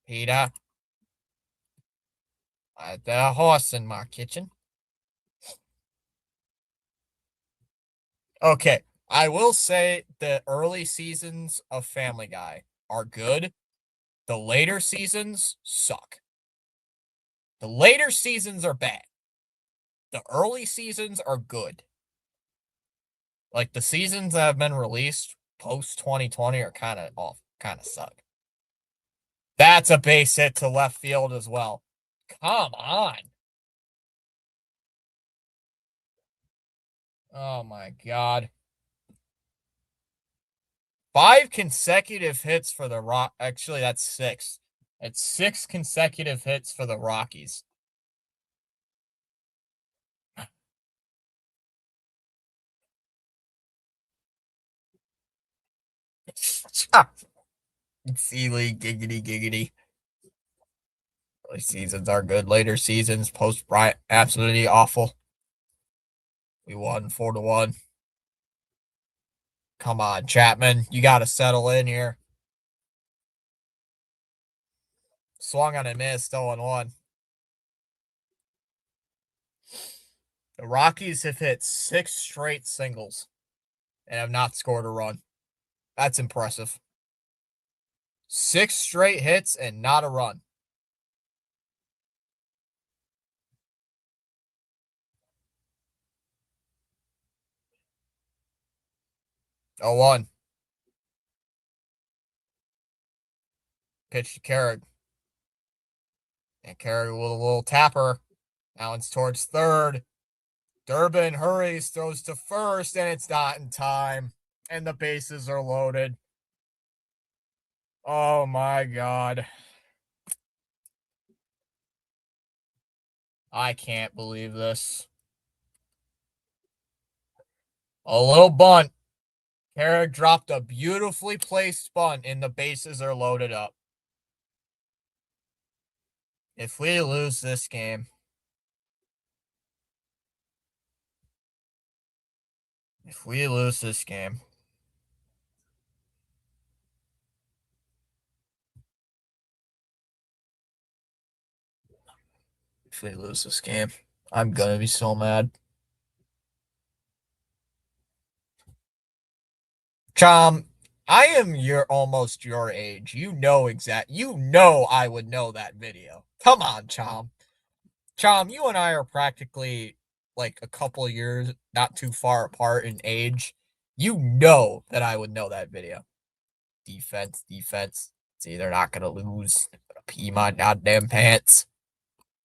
Peter. I had a horse in my kitchen. Okay. I will say the early seasons of Family Guy are good. The later seasons suck. The later seasons are bad. The early seasons are good. Like the seasons that have been released post 2020 are kind of off, kind of suck. That's a base hit to left field as well. Come on. Oh my God. 5 consecutive hits for the Rock. Actually, that's 6. It's 6 consecutive hits for the Rockies. Sealy, giggity, giggity. Early seasons are good. Later seasons, post Bryant, absolutely awful. We won 4-1. Come on, Chapman. You got to settle in here. Swung on and missed, 0-1. The Rockies have hit 6 straight singles and have not scored a run. That's impressive. 6 straight hits and not a run. Oh, 1. Pitch to Carrick. And Carrick with a little tapper. Now it's towards third. Durbin hurries, throws to first, and it's not in time. And the bases are loaded. Oh my God. I can't believe this. A little bunt. Carrick dropped a beautifully placed bunt, and the bases are loaded up. If we lose this game, if we lose this game, I'm gonna be so mad. Chom, I am almost your age. You know I would know that video. Come on, Chom. Chom, you and I are practically like a couple of years not too far apart in age. You know that I would know that video. Defense. See, they're not gonna lose. I'm gonna pee my goddamn pants.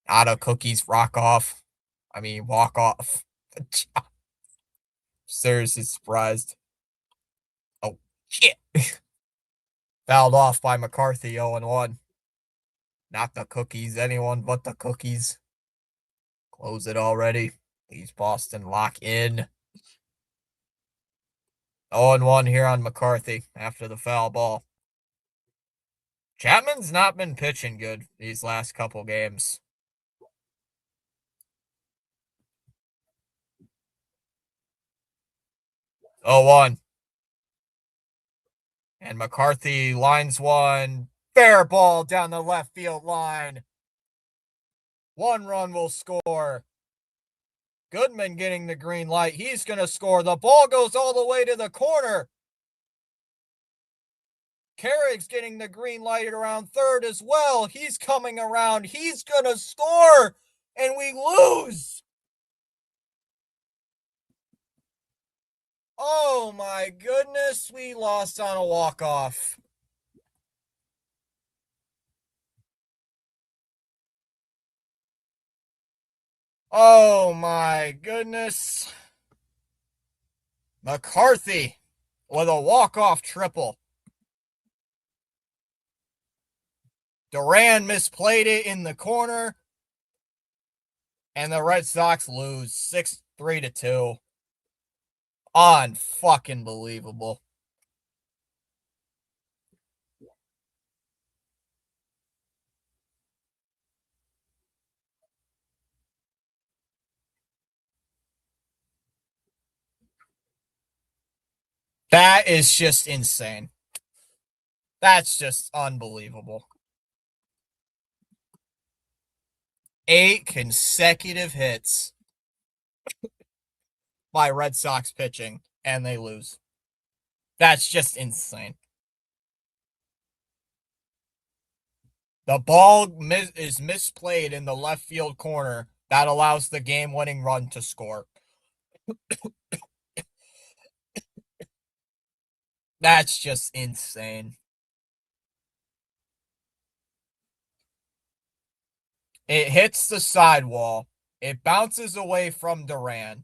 Not a cookies walk off. Seriously surprised. Oh shit. Fouled off by McCarthy, 0-1. Not the cookies, anyone but the cookies. Close it already. Leaves Boston lock in. 0-1 here on McCarthy after the foul ball. Chapman's not been pitching good these last couple games. 0-1. And McCarthy lines one. Fair ball down the left field line. 1 run will score. Goodman getting the green light. He's going to score. The ball goes all the way to the corner. Carrick's getting the green light around third as well. He's coming around. He's going to score. And we lose. Oh my goodness. We lost on a walk-off. Oh my goodness. McCarthy with a walk-off triple. Duran misplayed it in the corner. And the Red Sox lose 6-3-2. Unfucking believable. That is just insane. That's just unbelievable. 8 consecutive hits by Red Sox pitching, and they lose. That's just insane. The ball is misplayed in the left field corner. That allows the game-winning run to score. That's just insane. It hits the sidewall. It bounces away from Duran.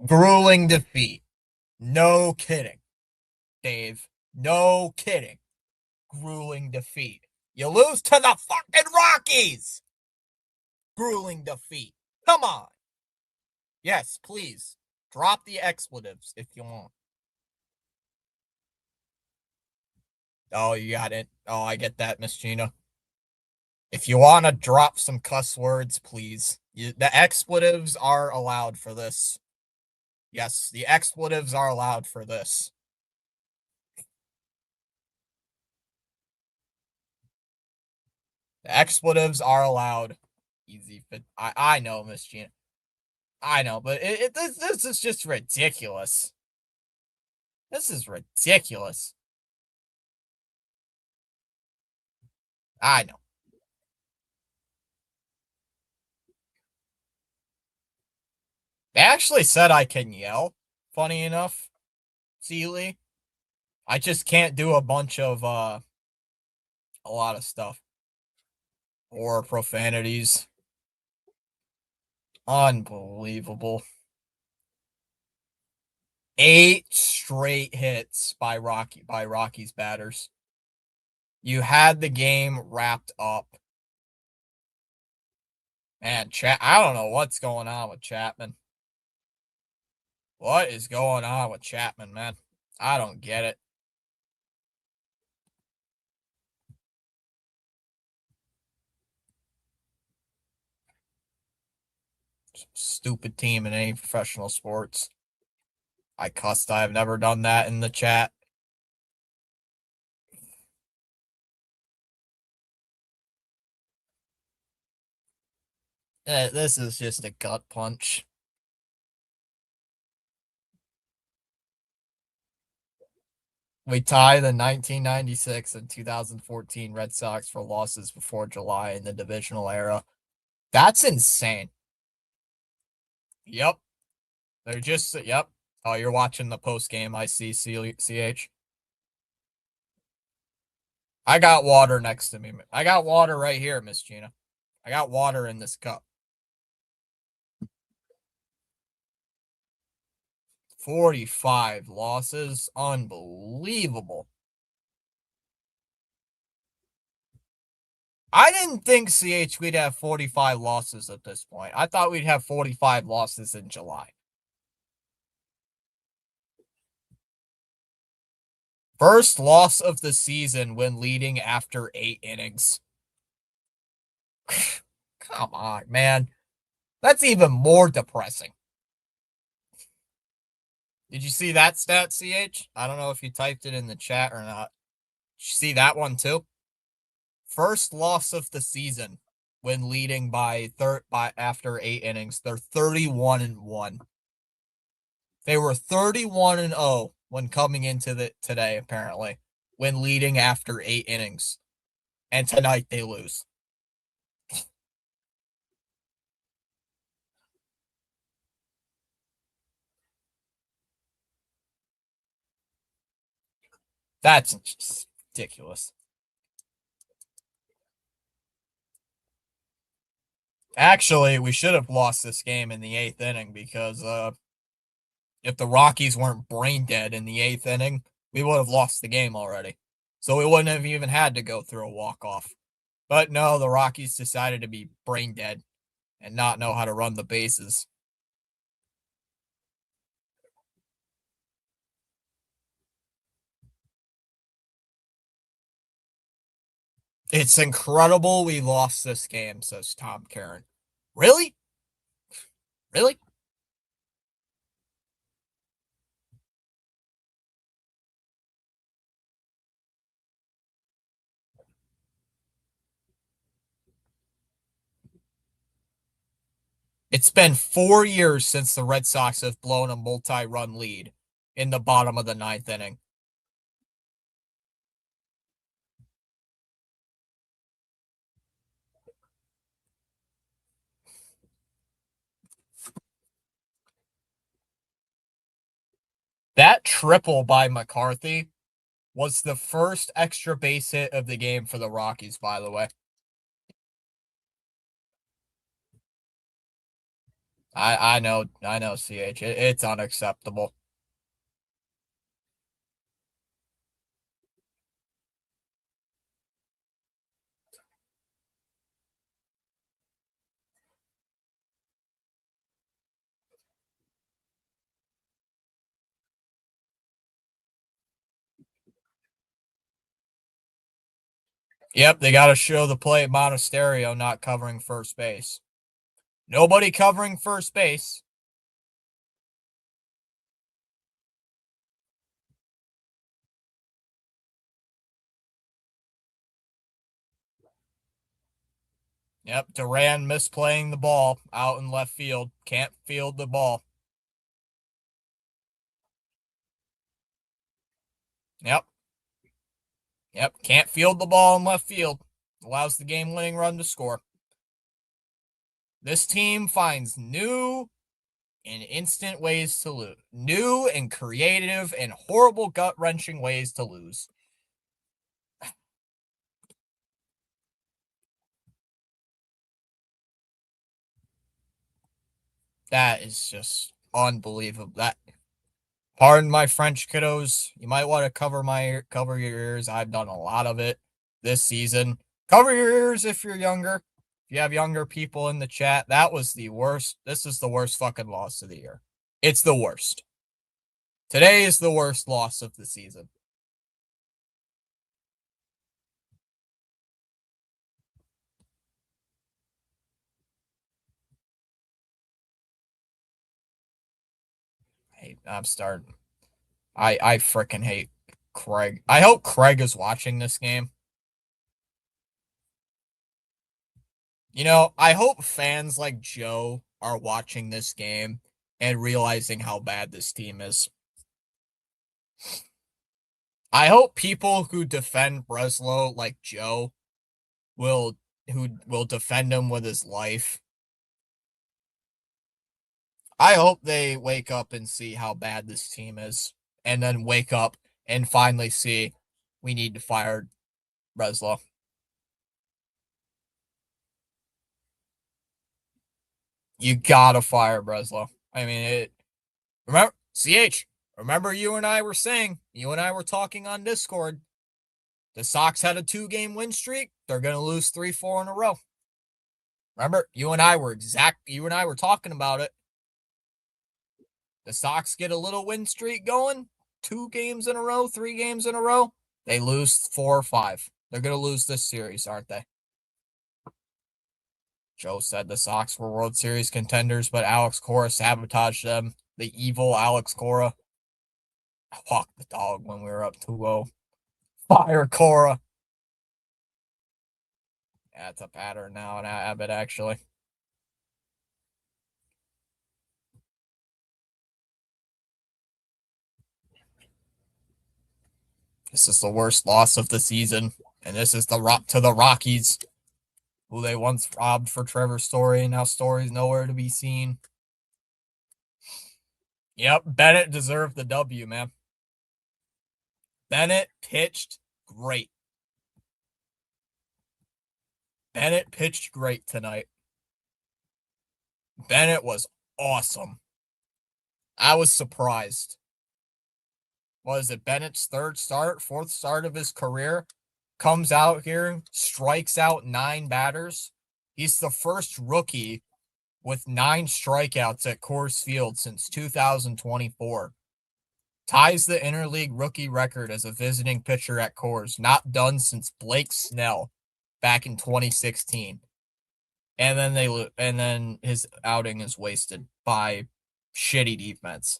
Grueling defeat. No kidding, Dave. No kidding. Grueling defeat. You lose to the fucking Rockies. Grueling defeat. Come on. Yes, please. Drop the expletives if you want. Oh, you got it. Oh, I get that, Miss Gina. If you want to drop some cuss words, please. The expletives are allowed for this. Yes, the expletives are allowed for this. The expletives are allowed. Easy fit. I know, Miss Gina. I know, but this is just ridiculous. This is ridiculous. I know. They actually said I can yell. Funny enough, Sealy. I just can't do a bunch of a lot of stuff or profanities. Unbelievable. 8 straight hits by Rockies batters. You had the game wrapped up. Man, I don't know what's going on with Chapman. What is going on with Chapman, man? I don't get it. Stupid team in any professional sports. I cussed. I've never done that in the chat. This is just a gut punch. We tie the 1996 and 2014 Red Sox for losses before July in the divisional era. That's insane. Yep. They're just, yep. Oh, you're watching the post game. I see, CH. I got water next to me. I got water right here, Miss Gina. I got water in this cup. 45 losses. Unbelievable. I didn't think, CH, we'd have 45 losses at this point. I thought we'd have 45 losses in July. First loss of the season when leading after 8 innings. Come on, man. That's even more depressing. Did you see that stat, CH? I don't know if you typed it in the chat or not. Did you see that one too? First loss of the season when leading by after 8 innings. They're 31-1. They were 31-0 when coming into today, apparently, when leading after 8 innings. And tonight they lose. That's just ridiculous. Actually, we should have lost this game in the 8th inning because if the Rockies weren't brain dead in the 8th inning, we would have lost the game already. So we wouldn't have even had to go through a walk-off. But no, the Rockies decided to be brain dead and not know how to run the bases. It's incredible we lost this game, says Tom Karen. Really? Really? It's been 4 years since the Red Sox have blown a multi-run lead in the bottom of the 9th inning. That triple by McCarthy was the first extra base hit of the game for the Rockies, by the way. I know, CH. It's unacceptable. Yep, they got to show the play at Monasterio not covering first base. Nobody covering first base. Yep, Duran misplaying the ball out in left field. Can't field the ball. Yep. Yep, can't field the ball in left field. Allows the game-winning run to score. This team finds new and instant ways to lose. New and creative and horrible gut-wrenching ways to lose. That is just unbelievable. That, pardon my French, kiddos. You might want to cover your ears. I've done a lot of it this season. Cover your ears if you're younger. If you have younger people in the chat, that was the worst. This is the worst fucking loss of the year. It's the worst. Today is the worst loss of the season. I'm starting. I freaking hate Craig. I hope Craig is watching this game. You know, I hope fans like Joe are watching this game and realizing how bad this team is. I hope people who defend Breslow like Joe who will defend him with his life. I hope they wake up and see how bad this team is, and then wake up and finally see we need to fire Breslow. You gotta fire Breslow. I mean, remember, CH, remember you and I were talking on Discord. The Sox had a 2-game win streak. They're going to lose 3-4 in a row. Remember, you and I were talking about it. The Sox get a little win streak going, 2 games in a row, 3 games in a row. They lose 4 or 5. They're going to lose this series, aren't they? Joe said the Sox were World Series contenders, but Alex Cora sabotaged them. The evil Alex Cora. I walked the dog when we were up 2-0. Fire Cora. Yeah, it's a pattern now in Abbott, actually. This is the worst loss of the season, and this is the Rockies, who they once robbed for Trevor Story. Now Story's nowhere to be seen. Yep, Bennett deserved the W, man. Bennett pitched great. Bennett pitched great tonight. Bennett was awesome. I was surprised. Was it Bennett's fourth start of his career? Comes out here, strikes out 9 batters. He's the first rookie with 9 strikeouts at Coors Field since 2024. Ties the interleague rookie record as a visiting pitcher at Coors, not done since Blake Snell back in 2016. And then his outing is wasted by shitty defense.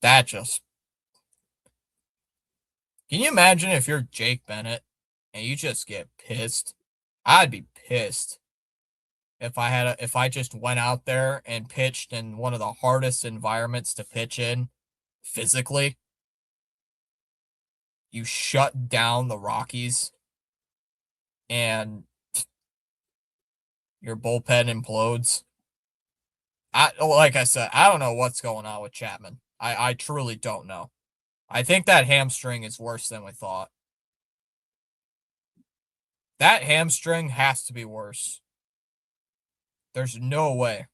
That just, can you imagine if you're Jake Bennett and you just get pissed? I'd be pissed if I just went out there and pitched in one of the hardest environments to pitch in physically. You shut down the Rockies and your bullpen implodes. Like I said, I don't know what's going on with Chapman. I truly don't know. I think that hamstring is worse than we thought. That hamstring has to be worse. There's no way.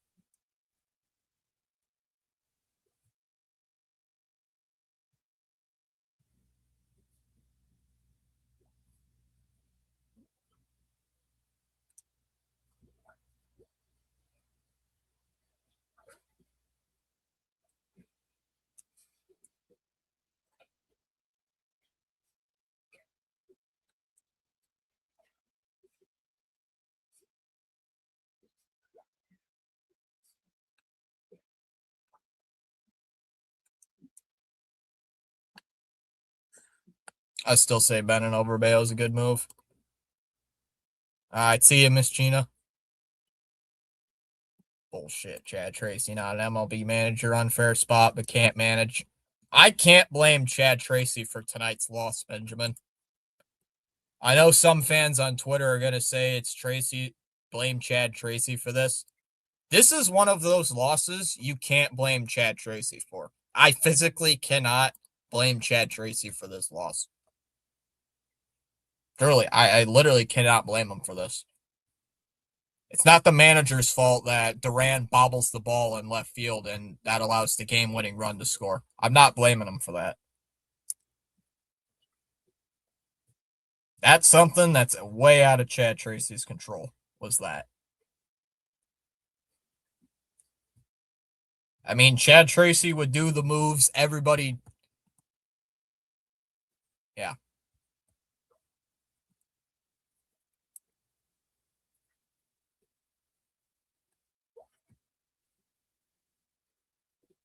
I still say Bennett over Bale is a good move. All right, see you, Miss Gina. Bullshit, Chad Tracy, not an MLB manager, unfair spot, but can't manage. I can't blame Chad Tracy for tonight's loss, Benjamin. I know some fans on Twitter are going to say it's Tracy, blame Chad Tracy for this. This is one of those losses you can't blame Chad Tracy for. I physically cannot blame Chad Tracy for this loss. Truly, I literally cannot blame him for this. It's not the manager's fault that Duran bobbles the ball in left field and that allows the game-winning run to score. I'm not blaming him for that. That's something that's way out of Chad Tracy's control, was that. I mean, Chad Tracy would do the moves everybody... Yeah.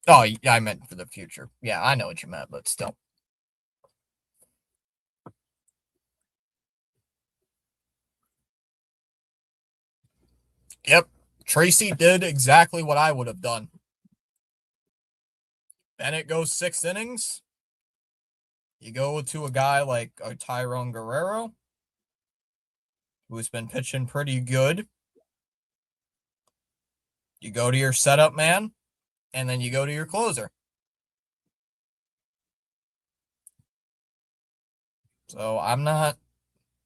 Oh, I meant for the future. Yeah, I know what you meant, but still. Yep. Tracy did exactly what I would have done. Bennett goes 6 innings. You go to a guy like Tyrone Guerrero, who's been pitching pretty good. You go to your setup man, and then you go to your closer. So I'm not.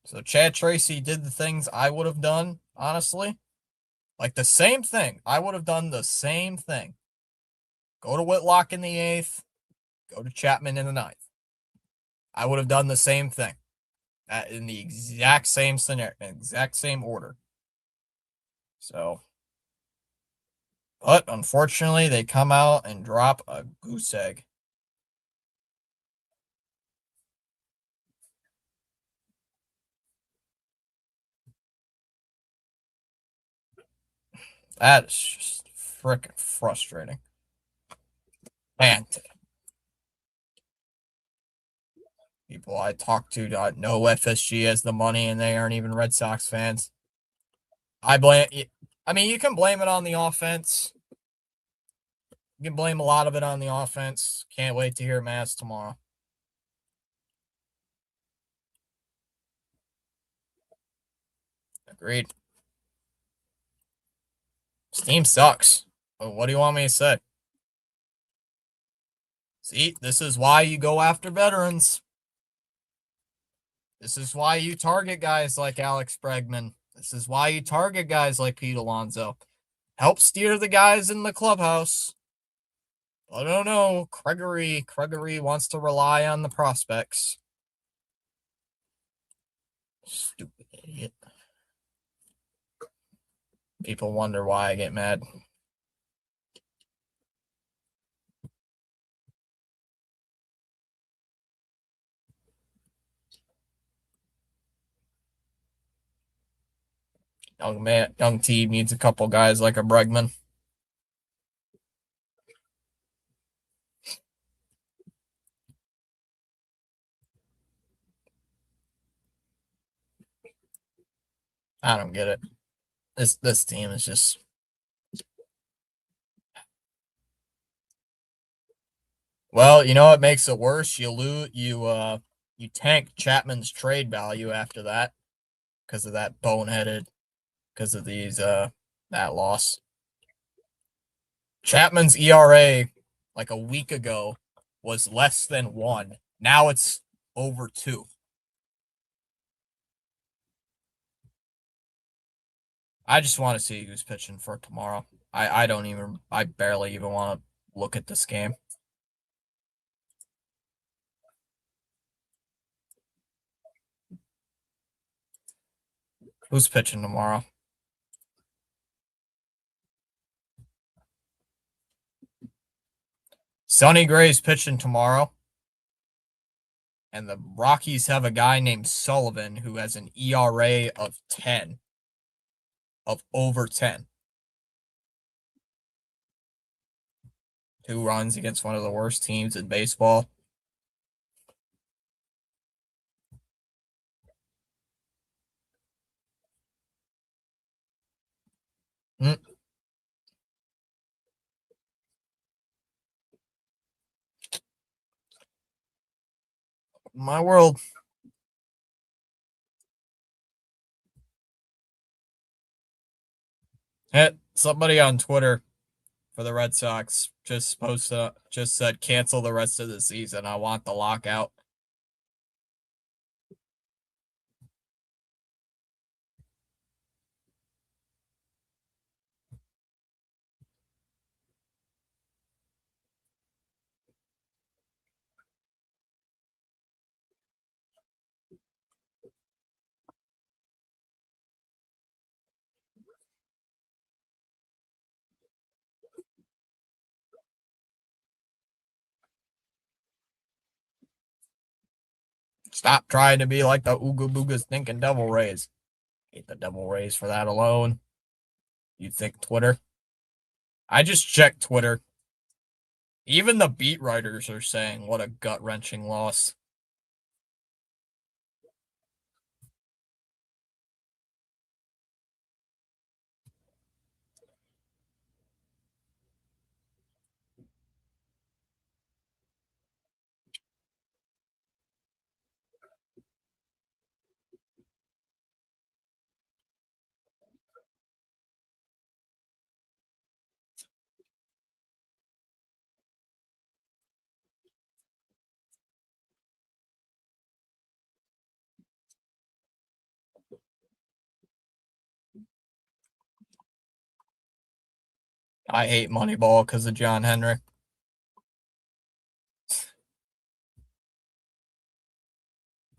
So Chad Tracy did the things I would have done, honestly. Like the same thing. I would have done the same thing. Go to Whitlock in the 8th. Go to Chapman in the 9th. I would have done the same thing. In the exact same scenario, exact same order. So, but unfortunately, they come out and drop a goose egg. That is just freaking frustrating. Man, people I talk to know FSG has the money and they aren't even Red Sox fans. I mean, you can blame it on the offense. You can blame a lot of it on the offense. Can't wait to hear Mass tomorrow. Agreed. This team sucks. But what do you want me to say? See, this is why you go after veterans. This is why you target guys like Alex Bregman. This is why you target guys like Pete Alonso. Help steer the guys in the clubhouse. I don't know. Gregory wants to rely on the prospects. Stupid idiot. People wonder why I get mad. Young team needs a couple guys like a Bregman. I don't get it. This team is just. Well, you know what makes it worse? You tank Chapman's trade value after that because of that boneheaded, because of that loss. Chapman's ERA like a week ago was less than 1. Now it's over 2. I just want to see who's pitching for tomorrow. I barely even want to look at this game. Who's pitching tomorrow? Sonny Gray's pitching tomorrow. And the Rockies have a guy named Sullivan who has an ERA of 10, of over 10. 2 runs against one of the worst teams in baseball. Mm. My world. Somebody on Twitter for the Red Sox just said cancel the rest of the season. I want the lockout. Stop trying to be like the Ooga Booga stinking Devil Rays. Hate the Devil Rays for that alone. You think Twitter? I just checked Twitter. Even the beat writers are saying what a gut wrenching loss. I hate Moneyball because of John Henry.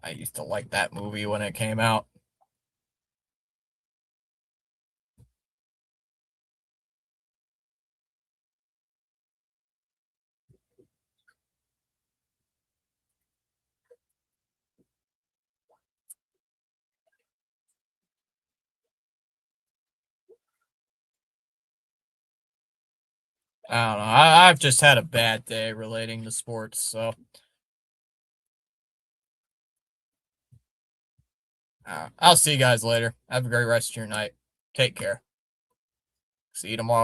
I used to like that movie when it came out. I don't know. I've just had a bad day relating to sports, so I'll see you guys later. Have a great rest of your night. Take care. See you tomorrow.